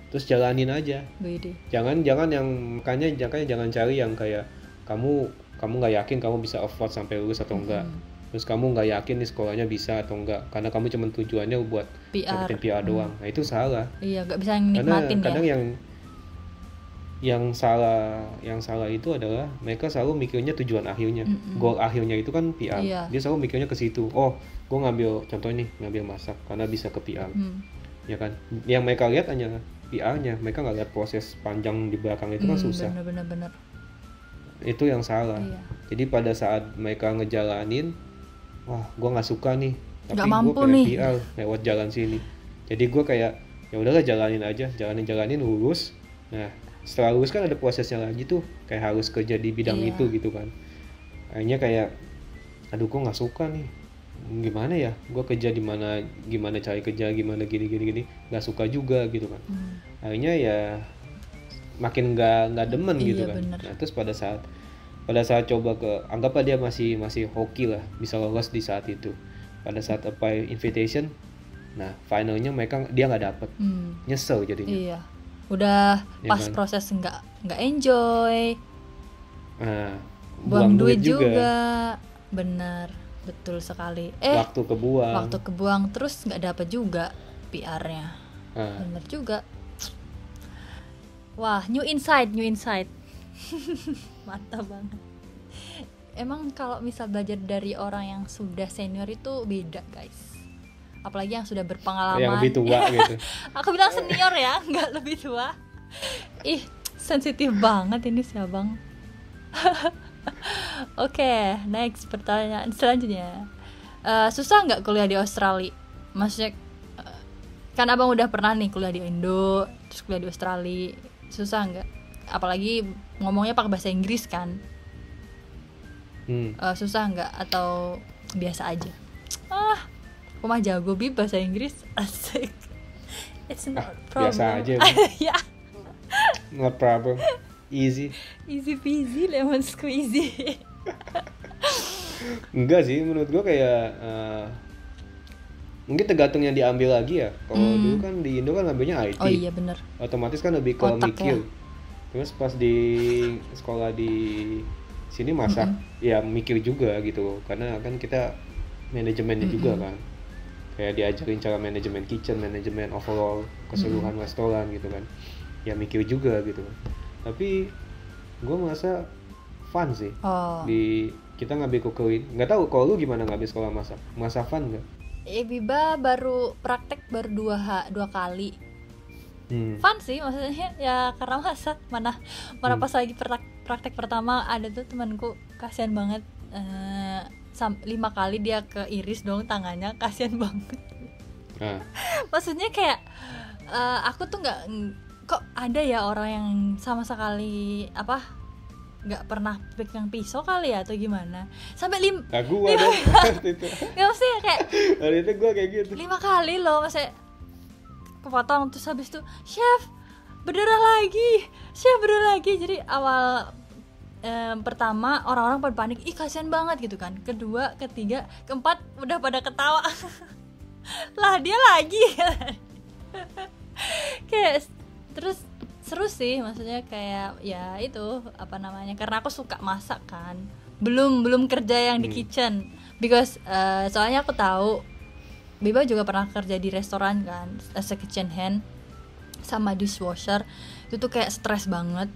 A: terus jalanin aja.
B: Bede.
A: Jangan yang makanya jangan cari yang kayak kamu nggak yakin kamu bisa afford sampai lulus atau enggak. Terus kamu nggak yakin nih sekolahnya bisa atau enggak karena kamu cuma tujuannya buat dapetin PR doang. Nah itu salah.
B: Iya, nggak bisa nikmatin.
A: Karena kadang yang salah itu adalah mereka selalu mikirnya tujuan akhirnya, goal akhirnya itu kan PR.
B: Iya.
A: Dia selalu mikirnya ke situ. Oh, gue ngambil contoh nih, ngambil masak karena bisa ke PR, ya kan? Yang mereka lihat hanya PR-nya, mereka nggak lihat proses panjang di belakang itu kan susah.
B: Bener.
A: Itu yang salah.
B: Iya.
A: Jadi pada saat mereka ngejalanin, wah, gue nggak suka nih, tapi
B: Nggak
A: gue
B: mampu
A: pengen
B: nih.
A: PR lewat jalan sini. Jadi gue kayak ya udahlah jalanin aja, jalanin lulus. Nah setelah lulus kan ada prosesnya lagi tuh, kayak harus kerja di bidang itu gitu kan. Akhirnya kayak aduh gue nggak suka nih, gimana ya gue kerja di mana, gimana cari kerja, gimana gini nggak suka juga gitu kan. Akhirnya ya makin nggak demen gitu kan.
B: Bener.
A: Nah terus pada saat coba anggaplah dia masih hoki lah, bisa lolos di saat itu. Pada saat apply invitation, nah finalnya dia nggak dapet, nyesel jadinya.
B: Iya. Udah
A: Ya
B: pas
A: kan?
B: proses nggak enjoy,
A: Nah,
B: buang duit juga. Bener, betul sekali.
A: Waktu
B: kebuang terus nggak dapet juga PR-nya. Bener juga. Wah, new insight. Mantap banget. Emang kalau misal belajar dari orang yang sudah senior itu beda guys. Apalagi yang sudah berpengalaman.
A: Yang lebih tua gitu.
B: Aku bilang senior ya, nggak lebih tua. Ih, sensitif banget ini sih abang. Oke, next pertanyaan selanjutnya. Susah nggak kuliah di Australia? Maksudnya kan abang udah pernah nih kuliah di Indo, terus kuliah di Australia. Susah nggak? Apalagi ngomongnya pakai bahasa Inggris kan? Susah nggak atau biasa aja? Aku mah jago bahasa Inggris. Asik. It's not problem.
A: Biasa aja.
B: Ya.
A: Not problem. Easy
B: peasy lemon squeezy.
A: Enggak sih, menurut gua kayak mungkin tergantung yang diambil lagi ya. Kalau dulu kan di Indo kan ngambilnya IT.
B: Oh iya bener.
A: Otomatis kan lebih ke mikir. Terus pas di sekolah di sini masak, ya mikir juga gitu. Karena kan kita manajemennya juga kan. Kayak diajarin cara manajemen kitchen, manajemen overall keseluruhan restoran gitu kan. Ya mikir juga gitu. Tapi gue merasa fun sih. Kita ngambil cookery. Nggak tahu kalau lu gimana ngambil sekolah masak? Masa fun nggak?
B: Biba baru praktek dua kali. Fun sih maksudnya ya karena masak mana pas lagi praktek pertama ada tuh temanku kasihan banget 5 kali dia keiris dong tangannya, kasihan banget. Maksudnya kayak aku tuh nggak, kok ada ya orang yang sama sekali nggak pernah pegang pisau kali ya atau gimana, sampai
A: Nah gua dong waktu itu.
B: nggak mesti kayak
A: Waktu itu gua kayak gitu.
B: 5 kali loh masih kepotong. Terus habis itu chef berdarah lagi. Jadi awal pertama orang-orang pada panik, ih kasihan banget gitu kan. Kedua, ketiga, keempat udah pada ketawa. Lah dia lagi. Kayak terus seru sih, maksudnya kayak ya itu apa namanya, karena aku suka masak kan, belum kerja yang di kitchen because soalnya aku tahu Biba juga pernah kerja di restoran kan as a kitchen hand sama dishwasher. Itu tuh kayak stres banget.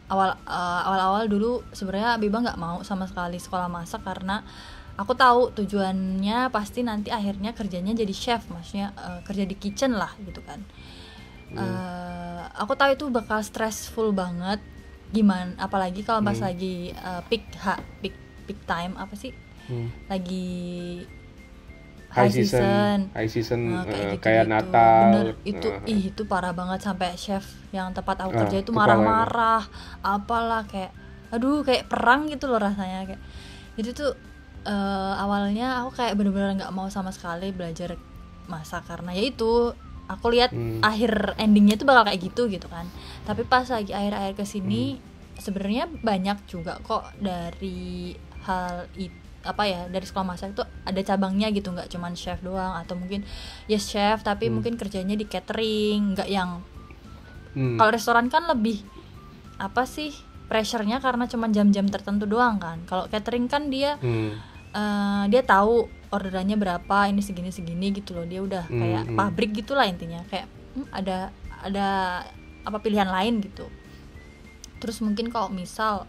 B: Awal dulu sebenarnya Biba nggak mau sama sekali sekolah masak karena aku tahu tujuannya pasti nanti akhirnya kerjanya jadi chef, maksudnya kerja di kitchen lah gitu kan. Aku tahu itu bakal stressful banget, gimana apalagi kalau pas lagi peak time apa sih, lagi high season
A: kayak Natal.
B: Bener, itu parah banget, sampai chef yang tempat aku kerja itu marah-marah apalah, kayak aduh kayak perang gitu loh rasanya kayak. Jadi tuh awalnya aku kayak bener-bener nggak mau sama sekali belajar masak karena ya itu aku lihat akhir endingnya tuh bakal kayak gitu kan. Tapi pas lagi akhir-akhir kesini sebenarnya banyak juga kok dari hal itu, apa ya, dari sekolah masak itu ada cabangnya gitu, nggak cuman chef doang, atau mungkin yes chef tapi mungkin kerjanya di catering, nggak yang kalau restoran kan lebih apa sih pressure-nya karena cuman jam-jam tertentu doang kan. Kalau catering kan dia dia tahu orderannya berapa, ini segini gitu loh, dia udah kayak pabrik gitulah intinya, kayak ada apa pilihan lain gitu. Terus mungkin kalau misal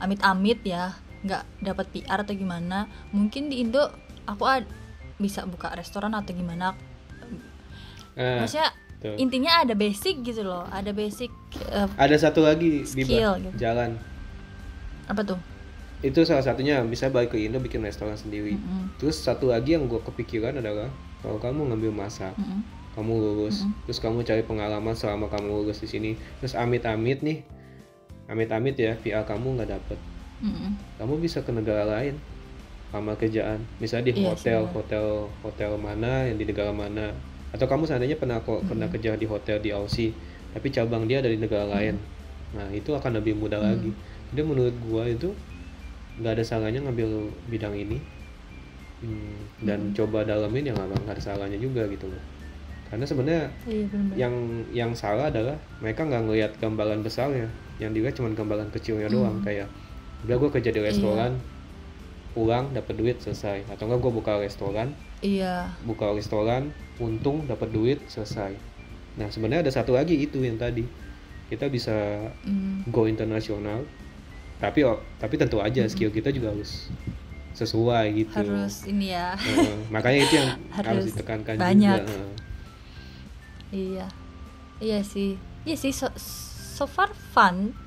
B: amit-amit ya nggak dapat PR atau gimana, mungkin di Indo aku bisa buka restoran atau gimana. Maksudnya intinya ada basic gitu loh, ada basic
A: ada satu lagi
B: skill
A: Biba,
B: gitu.
A: jalan
B: Apa tuh?
A: itu salah satunya, bisa balik ke Indo bikin restoran sendiri. Terus satu lagi yang gue kepikiran adalah kalau kamu ngambil masak, kamu lulus, terus kamu cari pengalaman selama kamu lulus di sini, terus amit-amit ya PR kamu nggak dapet, kamu bisa ke negara lain lamar kerjaan, misalnya di hotel mana yang di negara mana, atau kamu seandainya pernah kerja di hotel di Aussie tapi cabang dia dari negara lain, nah itu akan lebih mudah lagi. Jadi menurut gua itu nggak ada salahnya ngambil bidang ini dan coba dalamin, yang nggak ada salahnya juga gitu loh. Karena sebenarnya yang salah adalah mereka nggak ngelihat gambaran besarnya, yang dilihat cuma gambaran kecilnya doang. Kayak udah gue kerja di restoran, pulang dapat duit selesai, atau enggak gue buka restoran untung dapat duit selesai. Nah sebenarnya ada satu lagi itu yang tadi kita bisa go internasional, tapi tentu aja skill kita juga harus sesuai gitu,
B: harus ini ya.
A: Makanya itu yang harus ditekankan
B: banyak
A: juga.
B: Iya sih so far fun.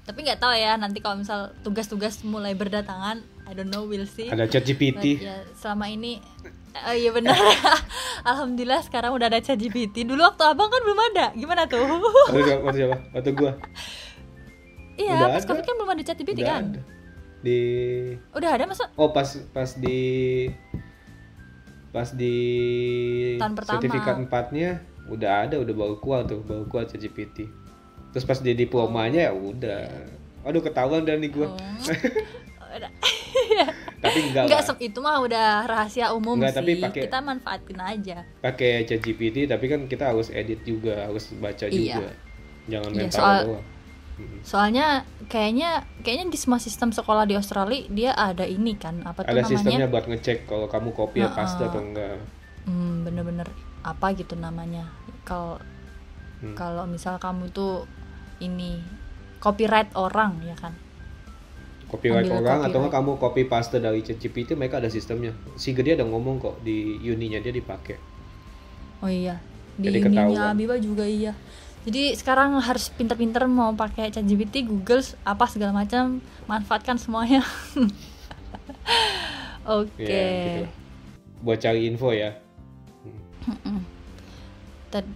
B: Tapi nggak tahu ya nanti kalau misal tugas-tugas mulai berdatangan, I don't know, we'll see.
A: Ada ChatGPT.
B: Ya selama ini iya benar. Alhamdulillah sekarang udah ada ChatGPT. Dulu waktu abang kan belum ada. Gimana tuh?
A: Waktu siapa? Waktu gua.
B: Iya, pas Covid kan belum ada ChatGPT kan? Udah ada masa?
A: Oh, pas di
B: tahun pertama.
A: Sertifikat 4-nya udah baru keluar ChatGPT. Terus pas di diplomanya ya udah. Aduh ketahuan dah nih gua. Tapi enggak
B: itu mah udah rahasia umum sih.
A: Tapi
B: kita manfaatin aja.
A: Pakai ChatGPT, tapi kan kita harus edit juga, harus baca juga. Jangan mental doang.
B: Soalnya kayaknya di semua sistem sekolah di Australia dia ada ini kan, apa tuh namanya? Ada
A: sistemnya buat ngecek kalau kamu copy paste atau enggak.
B: Bener-bener apa gitu namanya. Kalau misal kamu tuh ini copyright orang ya kan.
A: Copyright orang atau enggak kamu copy paste dari ChatGPT, mereka ada sistemnya. Si Gede ada ngomong kok di uninya dia dipakai.
B: Oh iya. Di uninya Biba juga iya. Jadi sekarang harus pinter-pinter mau pakai ChatGPT, Google, apa segala macam, manfaatkan semuanya. Oke.
A: Gitu. Buat cari info ya.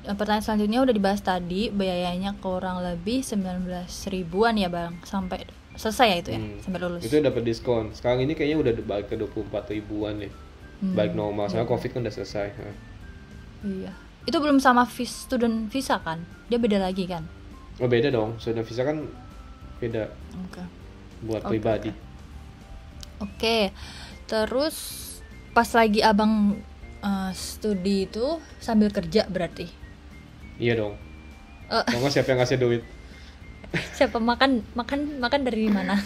B: Pertanyaan selanjutnya udah dibahas tadi, biayanya kurang lebih 19 ribuan ya Bang, sampai selesai ya itu ya, sampai lulus.
A: Itu dapat diskon. Sekarang ini kayaknya udah balik ke 24 ribuan deh. Balik normal, soalnya Covid kan udah selesai.
B: Iya. Itu belum sama student visa kan? Dia beda lagi kan?
A: Oh beda dong, student visa kan beda.
B: Oke.
A: Buat pribadi.
B: Oke. Terus pas lagi abang studi itu sambil kerja berarti?
A: Iya dong. Kamu siapa yang ngasih duit?
B: Siapa makan dari mana?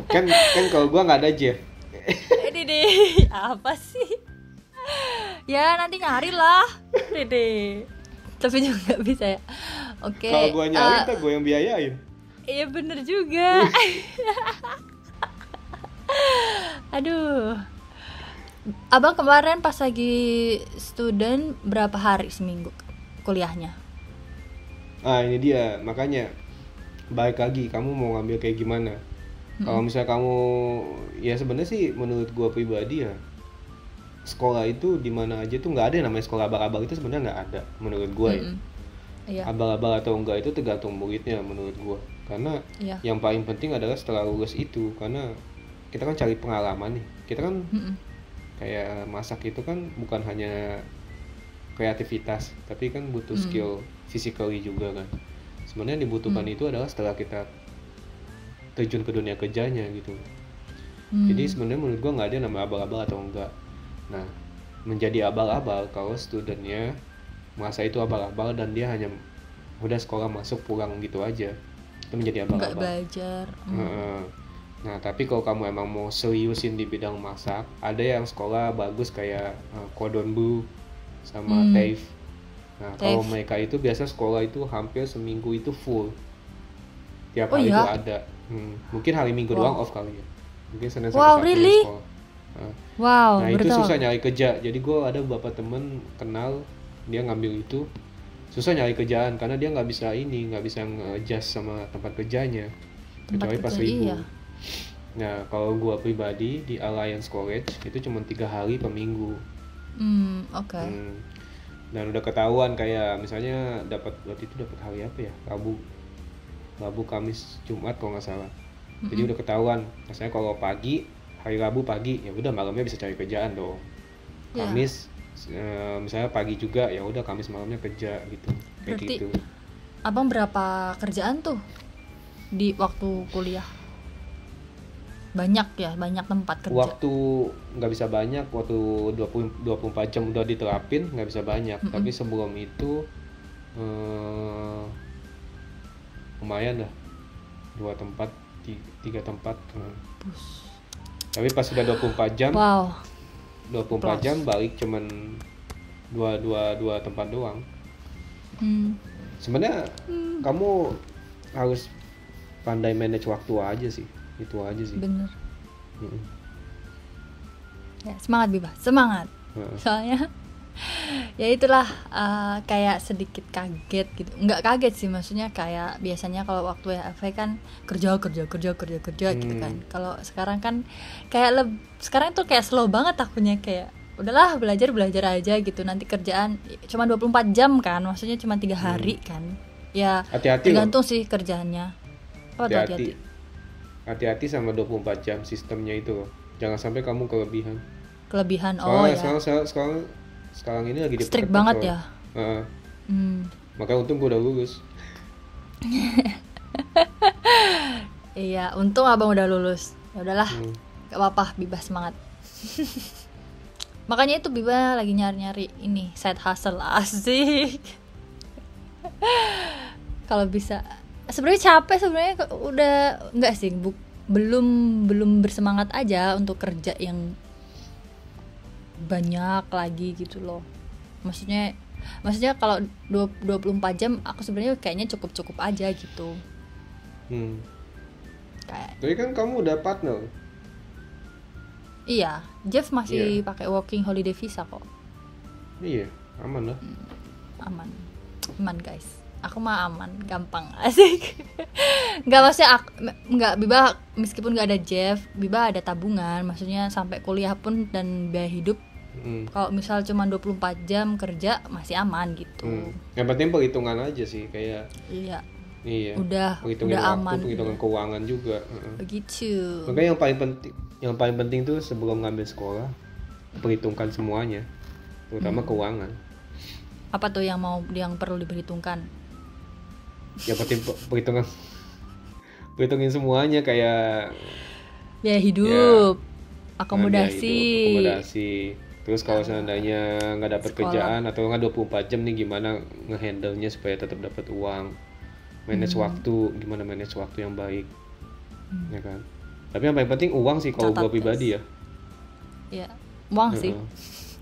A: kan kalau gua nggak ada Jeff.
B: Dede, apa sih? Ya nanti nyari lah, Dede. Tapi juga nggak bisa ya. Oke.
A: Kalau gua nyari, tak gua yang biayain.
B: Iya bener juga. Aduh. Abang kemarin pas lagi student berapa hari seminggu kuliahnya?
A: Ini dia, makanya balik lagi, kamu mau ngambil kayak gimana? Kalau misalnya kamu, ya sebenarnya sih menurut gua pribadi ya, sekolah itu di mana aja tuh nggak ada yang namanya sekolah abal-abal, itu sebenarnya nggak ada menurut gua ya.
B: Iya.
A: Abal-abal atau enggak itu tergantung muridnya menurut gua. Karena yang paling penting adalah setelah lulus itu, karena kita kan cari pengalaman nih. Kita kan kayak masak itu kan bukan hanya kreativitas, tapi kan butuh skill physically juga kan. Sebenarnya yang dibutuhkan itu adalah setelah kita terjun ke dunia kerjanya gitu. Jadi sebenarnya menurut gua nggak ada nama abal-abal atau enggak. Nah, menjadi abal-abal kalau studentnya merasa itu abal-abal dan dia hanya udah sekolah masuk pulang gitu aja, itu menjadi abal-abal.
B: Nggak belajar.
A: Nah, tapi kalau kamu emang mau seriusin di bidang masak, ada yang sekolah bagus kayak Cordon sama TAFE. Nah, kalau mereka itu biasa sekolah itu hampir seminggu itu full. Tiap hari itu ada. Mungkin hari Minggu doang off kali ya. Mungkin Senin sampai Sabtu
B: really?
A: sekolah. Nah,
B: betul.
A: itu susah nyari kerja. Jadi gue ada beberapa temen kenal, dia ngambil itu susah nyari kerjaan karena dia nggak bisa nge-adjust sama tempat kerjanya. Kecuali pas libur. Iya. Nah, kalau gue pribadi di Alliance College itu cuma 3 hari per minggu.
B: Oke.
A: Dan udah ketahuan kayak misalnya waktu itu dapat hari apa ya, Rabu, Kamis, Jumat kalau nggak salah. Jadi udah ketahuan. Misalnya kalau hari Rabu pagi, ya udah malamnya bisa cari kerjaan dong. Kamis, misalnya pagi juga, ya udah Kamis malamnya kerja gitu. Kayak
B: berarti
A: gitu.
B: Abang berapa kerjaan tuh di waktu kuliah? Banyak tempat kerja.
A: Waktu nggak bisa banyak, waktu 24 jam udah diterapin nggak bisa banyak. Tapi sebelum itu lumayan dah, 2 tempat, 3 tempat. Tapi pas sudah 24 jam, 24 jam balik cuman dua tempat doang. Sebenarnya kamu harus pandai manage waktu aja sih. Itu aja sih.
B: Bener. Ya, semangat Biba, semangat. Soalnya ya itulah kayak sedikit kaget gitu. Nggak kaget sih, maksudnya kayak biasanya kalau waktu WFH kan kerja gitu kan. Kalau sekarang kan kayak sekarang tuh kayak slow banget akunya, kayak udahlah belajar aja gitu. Nanti kerjaan cuma 24 jam kan, maksudnya cuma 3 hari kan. Ya
A: hati-hati
B: tergantung sih kerjaannya.
A: Hati-hati sama 24 jam sistemnya itu loh. Jangan sampai kamu kelebihan. Sekarang ini lagi
B: strict banget ya.
A: Makanya untung gue udah lulus.
B: Iya, untung abang udah lulus. Ya udahlah, gak apa-apa, Biba semangat. Makanya itu Biba lagi nyari ini side hustle, asik. Kalau bisa, sebenarnya capek sebenarnya, udah enggak sih, belum bersemangat aja untuk kerja yang banyak lagi gitu loh. Maksudnya kalau 24 jam aku sebenarnya kayaknya cukup aja gitu.
A: Tapi kan kamu udah partner.
B: Iya, Jeff masih pakai working holiday visa kok.
A: Iya, aman lah. Aman guys. Aku mah aman, gampang, asik. Nggak, maksudnya nggak, Biba meskipun nggak ada Jeff, Biba ada tabungan, maksudnya sampai kuliah pun dan biaya hidup. Kalau misal cuma 24 jam kerja masih aman gitu. Yang penting perhitungan aja sih, kayak
B: iya.
A: Iya.
B: udah
A: Perhitungin
B: aman.
A: waktu, perhitungan keuangan juga.
B: Begitu.
A: Makanya yang paling penting tuh sebelum ngambil sekolah, perhitungkan semuanya, terutama keuangan.
B: Apa tuh yang perlu diperhitungkan?
A: Yang penting perhitungin semuanya kayak
B: Biaya hidup,
A: biaya
B: akomodasi.
A: hidup, akomodasi. Terus kalau seandainya nggak dapat
B: Sekolah.
A: kerjaan atau nggak 24 jam nih, gimana ngehandle-nya supaya tetap dapat uang, manage waktu, gimana manage waktu yang baik, ya kan. Tapi yang paling penting uang sih kalau
B: Catat,
A: gue pribadi ya.
B: Ya, uang sih.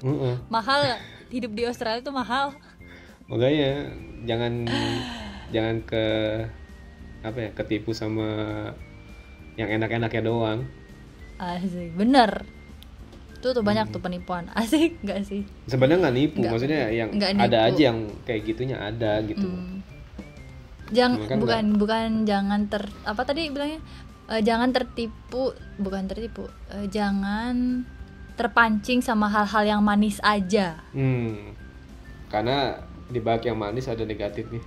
A: Heeh.
B: Mahal, hidup di Australia tuh mahal.
A: Makanya jangan ketipu sama yang enak-enaknya doang.
B: Asik, bener. Tuh banyak tuh penipuan. Asik nggak sih?
A: Sebenarnya nggak nipu,
B: Nggak,
A: maksudnya yang
B: nggak
A: ada
B: nipu.
A: aja yang kayak gitunya ada gitu.
B: Jangan
A: Kan
B: bukan jangan apa tadi bilangnya? Jangan tertipu, bukan tertipu. Jangan terpancing sama hal-hal yang manis aja.
A: Karena di balik yang manis ada negatifnya.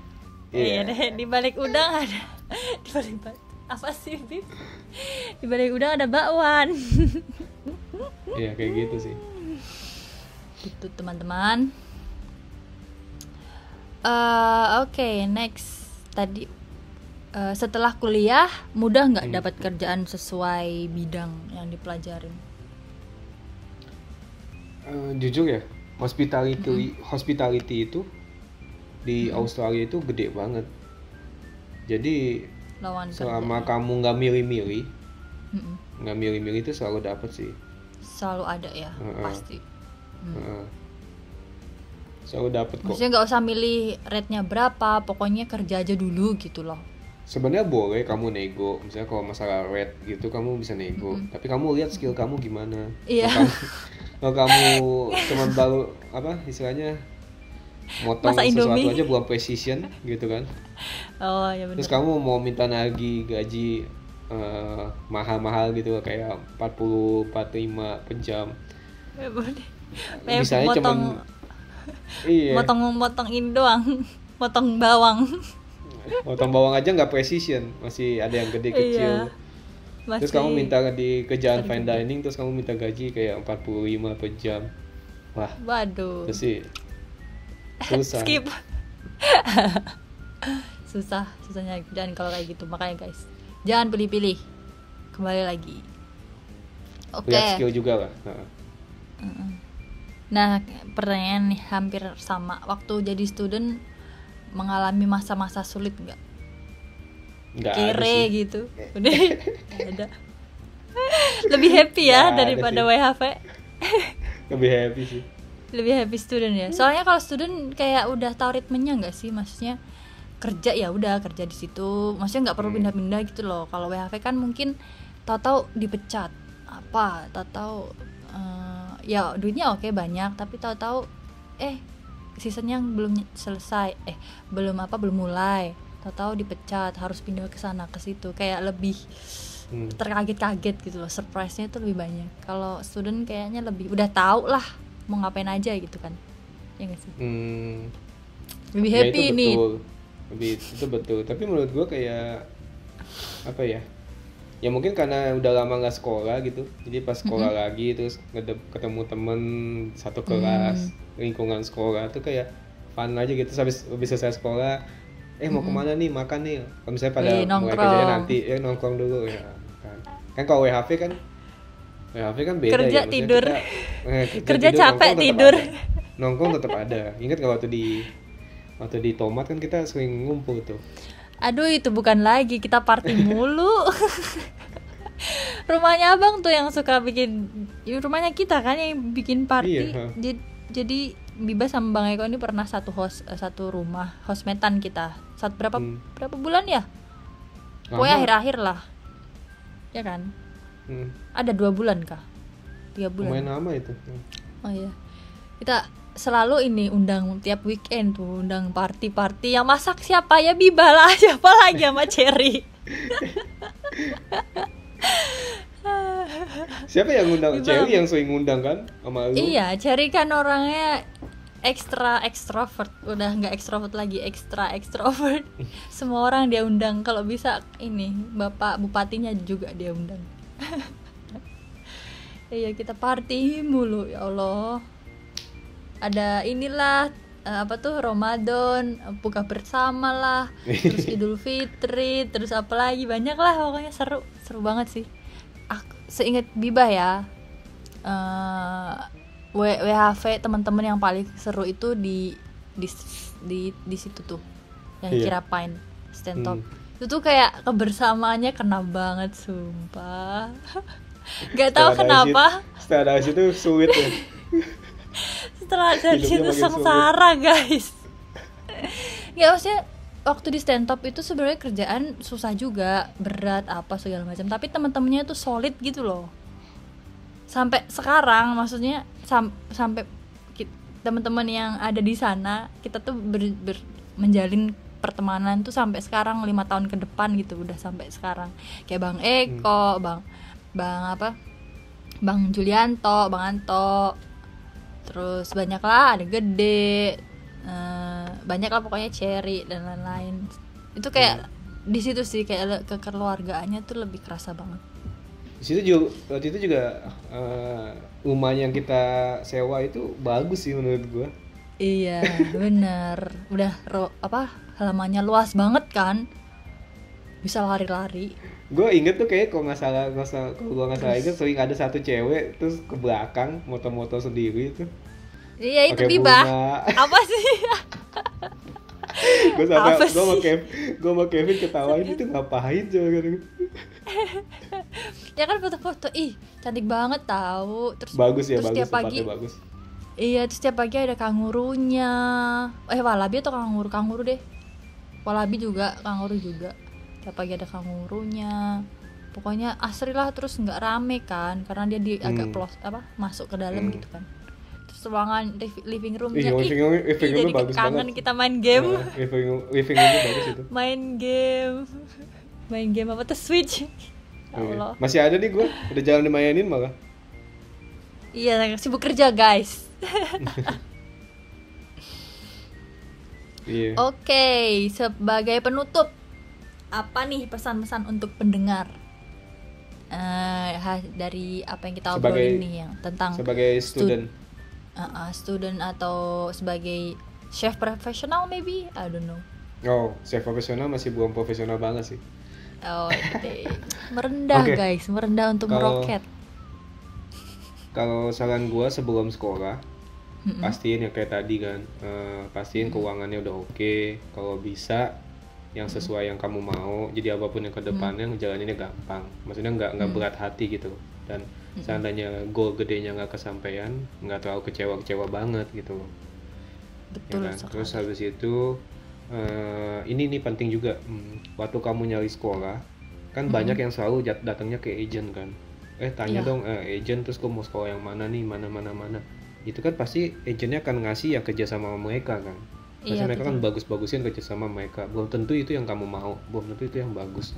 B: Iya deh, di balik udang ada di balik apa sih, Bib? Di balik udang ada bakwan.
A: Iya kayak gitu sih.
B: Gitu teman-teman. Oke, next. Tadi setelah kuliah mudah nggak dapat kerjaan sesuai bidang yang dipelajarin?
A: Jujur ya, hospitality itu di Australia itu gede banget. Jadi
B: Lawan
A: selama
B: kerja.
A: kamu nggak milih-milih itu selalu dapat sih.
B: Selalu ada ya, pasti.
A: Selalu dapat kok.
B: Maksudnya nggak usah milih rate-nya berapa, pokoknya kerja aja dulu gitu loh.
A: Sebenarnya boleh kamu nego, misalnya kalau masalah rate gitu kamu bisa nego, tapi kamu lihat skill kamu gimana.
B: Iya.
A: Kalau kamu cuma baru istilahnya motong
B: Masa
A: sesuatu
B: Indomie
A: aja belum precision gitu kan.
B: Oh ya benar.
A: Terus kamu mau minta lagi gaji mahal-mahal gitu kayak 40 45 per jam. Misalnya
B: motong ini doang. Motong bawang.
A: Motong bawang aja nggak precision, masih ada yang gede kecil.
B: Iya,
A: terus kamu minta di kerjaan fine dining, terus kamu minta gaji kayak 45 per jam. Wah.
B: Waduh.
A: Terus sih susah.
B: Skip. Susahnya kerjaan kalau kayak gitu. Makanya guys, jangan pilih-pilih. Kembali lagi. Oke.
A: Lihat skill juga lah.
B: Nah, pertanyaan nih hampir sama. Waktu jadi student mengalami masa-masa sulit nggak?
A: Nggak
B: Kere
A: ada sih.
B: gitu. Udah nggak ada. Lebih happy ya
A: Nggak
B: daripada
A: ada
B: WHV.
A: Lebih happy sih.
B: Lebih happy student ya. Soalnya kalau student kayak udah tahu ritmenya nggak sih? Maksudnya kerja ya udah kerja di situ. Maksudnya nggak perlu pindah-pindah gitu loh. Kalau WHV kan mungkin tahu-tahu dipecat apa, tahu-tahu ya duitnya oke banyak, tapi tahu-tahu seasonnya belum selesai, belum mulai, tahu-tahu dipecat, harus pindah ke sana ke situ, kayak lebih terkaget-kaget gitu loh, surprise-nya itu lebih banyak. Kalau student kayaknya lebih udah tahu lah mau ngapain aja gitu kan, ya nggak sih? Lebih
A: Ya,
B: happy
A: itu
B: nih.
A: itu betul. Tapi menurut gua kayak apa ya? Ya mungkin karena udah lama nggak sekolah gitu, jadi pas sekolah lagi terus ketemu temen satu kelas, lingkungan sekolah tuh kayak fun aja gitu. Habis selesai sekolah, mau kemana nih, makan nih. Kalau misalnya pada mulai kerjanya nanti nongkrong dulu ya kan kalau WHV kan beda
B: Kerja
A: ya,
B: tidur. Kerja
A: tidur,
B: capek tidur.
A: Nongkrong tetap ada. Ingat nggak waktu di Tomat kan kita sering ngumpul tuh.
B: Aduh, itu bukan lagi, kita party mulu. Rumahnya abang tuh yang suka bikin, rumahnya kita kan yang bikin party.
A: Iya,
B: Jadi Biba sama Bang Eko ini pernah satu rumah, hostmetan kita. Berapa bulan ya? Pokoknya akhir-akhir lah. Ya kan? Ada 2 bulan kah? 3 bulan.
A: Lumayan lama itu.
B: Oh iya. Kita selalu ini undang tiap weekend tuh, undang party yang masak siapa ya, Biba lah, siapa lagi sama Cherry.
A: Siapa yang ngundang? Cherry yang sering ngundang kan sama lu?
B: Iya, Cherry kan orangnya ekstra ekstrovert, udah nggak ekstrovert lagi, ekstra ekstrovert. Semua orang dia undang, kalau bisa ini bapak bupatinya juga dia undang. Iya, kita party mulu, ya Allah. Ada inilah apa tuh, Ramadan, buka bersama lah, terus Idul Fitri, terus apa lagi, banyak lah pokoknya, seru banget sih. Seingat Biba ya, WHV teman-teman yang paling seru itu di situ tuh, yang Kirapain stand top. Itu tuh kayak kebersamaannya kena banget, sumpah. Gak tahu kenapa.
A: Setelah itu sulit ya.
B: Setelah dari situ sengsara guys. Gak, maksudnya waktu di stand up itu sebenarnya kerjaan susah juga, berat apa segala macam, tapi teman-temannya tuh solid gitu loh. Sampai sekarang, maksudnya sampai teman-teman yang ada di sana, kita tuh menjalin pertemanan tuh sampai sekarang, 5 tahun ke depan gitu, udah sampai sekarang. Kayak Bang Eko, Bang Julianto, Bang Anto, terus banyak lah, ada Gede, banyak lah pokoknya, Cherry dan lain-lain. Itu kayak di situ sih kayak kekeluargaannya tuh lebih kerasa banget.
A: Di situ juga, waktu itu juga rumah yang kita sewa itu bagus sih menurut gua.
B: Iya, bener. Udah halamannya luas banget kan, bisa lari-lari.
A: Gue inget tuh kayak kalau nggak salah inget, sering ada satu cewek terus ke belakang moto-moto sendiri tuh.
B: Iya, itu Biba. Apa sih?
A: Gue sama Kevin ketawain, itu ngapain coba gitu.
B: Ya kan foto-foto, cantik banget tahu. Terus
A: bagus ya,
B: terus
A: bagus,
B: tiap pagi,
A: bagus.
B: Iya, terus tiap pagi ada kangurunya. Walabi atau kanguru deh. Walabi juga, kanguru juga. Tiap pagi ada kangurunya. Pokoknya asri lah, terus nggak rame kan, karena dia agak masuk ke dalam gitu kan. Terus ruangan living roomnya, jadi kangen banget. Kita main game.
A: Living roomnya bagus itu.
B: Main game apa tuh, Switch. Allah.
A: Masih ada nih, gue udah jalan dimainin malah.
B: Iya, sibuk kerja guys.
A: Iya.
B: Oke, sebagai penutup, apa nih pesan-pesan untuk pendengar dari apa yang kita obrolin nih, yang tentang
A: sebagai student
B: atau sebagai chef profesional, maybe, I don't know.
A: Chef profesional masih belum profesional banget sih.
B: Merendah guys, merendah untuk meroket.
A: Kalau saran gue sebelum sekolah, pastiin yang kayak tadi kan, pastiin keuangannya udah oke. Kalau bisa yang sesuai yang kamu mau, jadi apapun yang kedepannya ngejalaninnya gampang, maksudnya nggak berat hati gitu. Dan seandainya goal gedenya nggak kesampaian, nggak terlalu kecewa banget gitu.
B: Betul
A: ya kan? Terus habis itu ini penting juga, waktu kamu nyari sekolah kan banyak yang selalu datangnya ke agent kan, tanya dong agent, terus kamu mau sekolah yang mana nih, mana, itu kan pasti agentnya akan ngasih yang kerja sama mereka kan. Pasti mereka kan bagus-bagusin kerja sama mereka, belum tentu itu yang kamu mau, belum tentu itu yang bagus.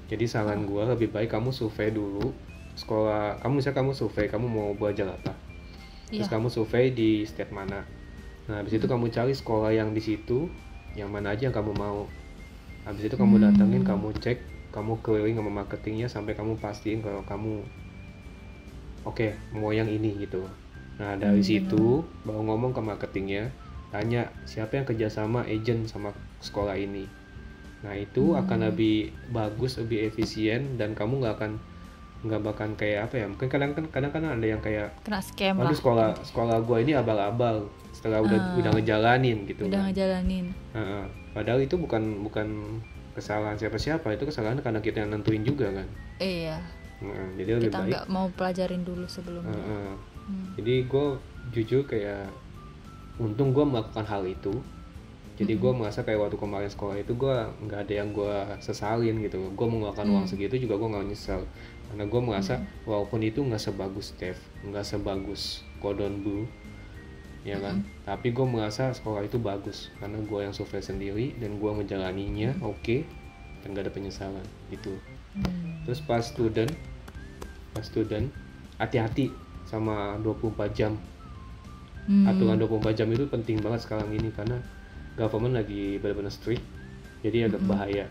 A: Jadi saran gue, lebih baik kamu survei dulu sekolah kamu. Misalnya kamu survei kamu mau belajar apa, terus kamu survei di state mana. Nah habis itu kamu cari sekolah yang di situ, yang mana aja yang kamu mau. Habis itu kamu datengin, kamu cek, kamu keliling sama marketingnya sampai kamu pastiin kalau kamu mau yang ini gitu. Nah dari situ baru ngomong ke marketingnya, tanya siapa yang kerjasama agent sama sekolah ini. Nah itu akan lebih bagus, lebih efisien, dan kamu nggak bakal kayak apa ya, mungkin kadang ada yang kayak
B: kena scam
A: lah. Sekolah gua ini abal-abal setelah udah ngejalanin gitu.
B: Ngejalanin.
A: Padahal itu bukan kesalahan siapa-siapa, itu kesalahan karena kita yang nentuin juga kan.
B: Iya.
A: Jadi lebih
B: kita
A: baik.
B: Kita nggak mau pelajarin dulu sebelumnya.
A: Jadi gue jujur kayak untung gue melakukan hal itu. Jadi gue merasa kayak waktu kemarin sekolah itu gue nggak ada yang gue sesalin gitu. Gue mengeluarkan uang segitu juga gue nggak nyesel, karena gue merasa walaupun itu nggak sebagus Steph, nggak sebagus Cordon Bleu, ya kan. Tapi gue merasa sekolah itu bagus karena gue yang survei sendiri dan gue menjalaninya oke, dan gak ada penyesalan gitu. Terus pas student hati-hati sama 24 jam. Aturan 24 jam itu penting banget sekarang ini karena government lagi benar-benar strict, jadi agak bahaya.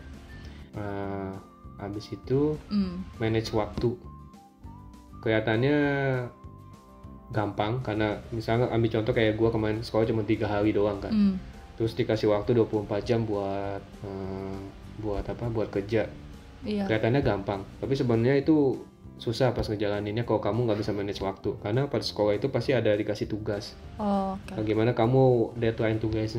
A: Habis itu manage waktu. Kelihatannya gampang karena misalnya ambil contoh kayak gue kemarin sekolah cuma 3 hari doang kan. Terus dikasih waktu 24 jam buat buat kerja.
B: Iya.
A: Kelihatannya gampang, tapi sebenarnya itu susah pas ngejalaninnya kalau kamu nggak bisa manage waktu. Karena pada sekolah itu pasti ada dikasih tugas. Bagaimana kamu deadline tugas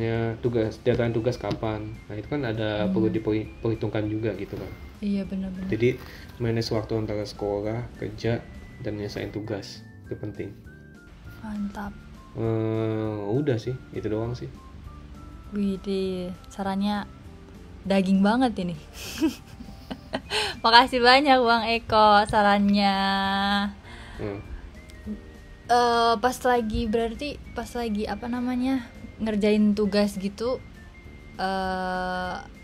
A: kapan? Nah itu kan ada perlu diperhitungkan juga gitu kan.
B: Iya benar-benar.
A: Jadi manage waktu antara sekolah, kerja, dan nyelesain tugas itu penting.
B: Mantap.
A: Udah sih, itu doang sih.
B: Widih, sarannya daging banget ini. Makasih banyak Bang Eko sarannya. Pas lagi ngerjain tugas gitu,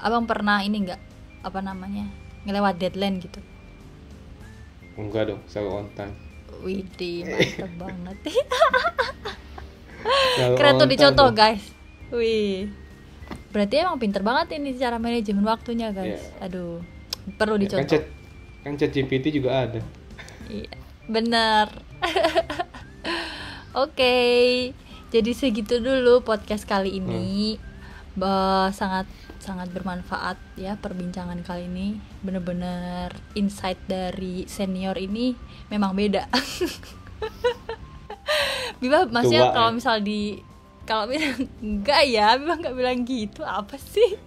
B: abang pernah ini nggak ngelewat deadline gitu?
A: Enggak dong, selalu on time.
B: Widih, mantap banget. Keren tuh dicontoh guys. Wih, berarti emang pinter banget ini cara manajemen waktunya guys. Aduh, perlu dicontoh.
A: Kan ChatGPT juga ada.
B: Iya, bener. Oke, jadi segitu dulu podcast kali ini. Sangat bermanfaat ya perbincangan kali ini. Bener-bener insight dari senior ini memang beda. Biba maksudnya kalau misal enggak ya, Biba nggak bilang gitu, apa sih?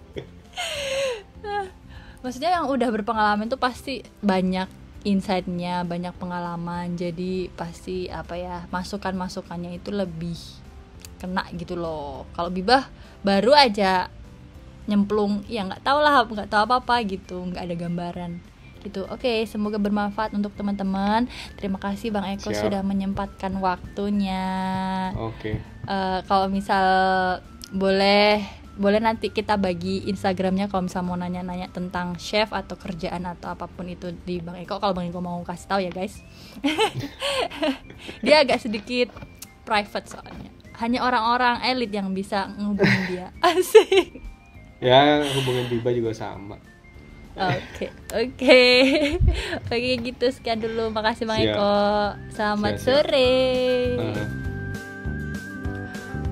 B: Maksudnya yang udah berpengalaman tuh pasti banyak insight-nya, banyak pengalaman, jadi pasti masukannya itu lebih kena gitu loh. Kalau Biba baru aja nyemplung, ya nggak tahu apa-apa gitu, nggak ada gambaran gitu. Oke, semoga bermanfaat untuk teman-teman. Terima kasih Bang Eko sudah menyempatkan waktunya.
A: Oke.
B: Kalau misal boleh nanti kita bagi Instagramnya kalau misal mau nanya-nanya tentang chef atau kerjaan atau apapun itu di Bang Eko. Kalau Bang Eko mau kasih tahu ya guys. Dia agak sedikit private soalnya. Hanya orang-orang elit yang bisa ngehubungin dia. Asik.
A: Ya, hubungin Biba juga sama.
B: Oke, gitu sekian dulu. Makasih Bang Eko. Selamat sore.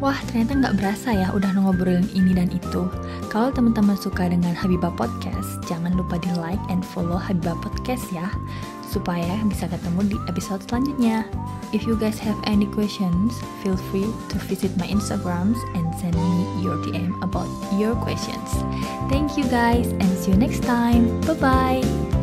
B: Wah, ternyata nggak berasa ya udah ngobrolin ini dan itu. Kalau teman-teman suka dengan Habibah Podcast, jangan lupa di like and follow Habibah Podcast ya, supaya bisa ketemu di episode selanjutnya. If you guys have any questions, feel free to visit my Instagrams and send me your DM about your questions. Thank you guys and see you next time. Bye-bye.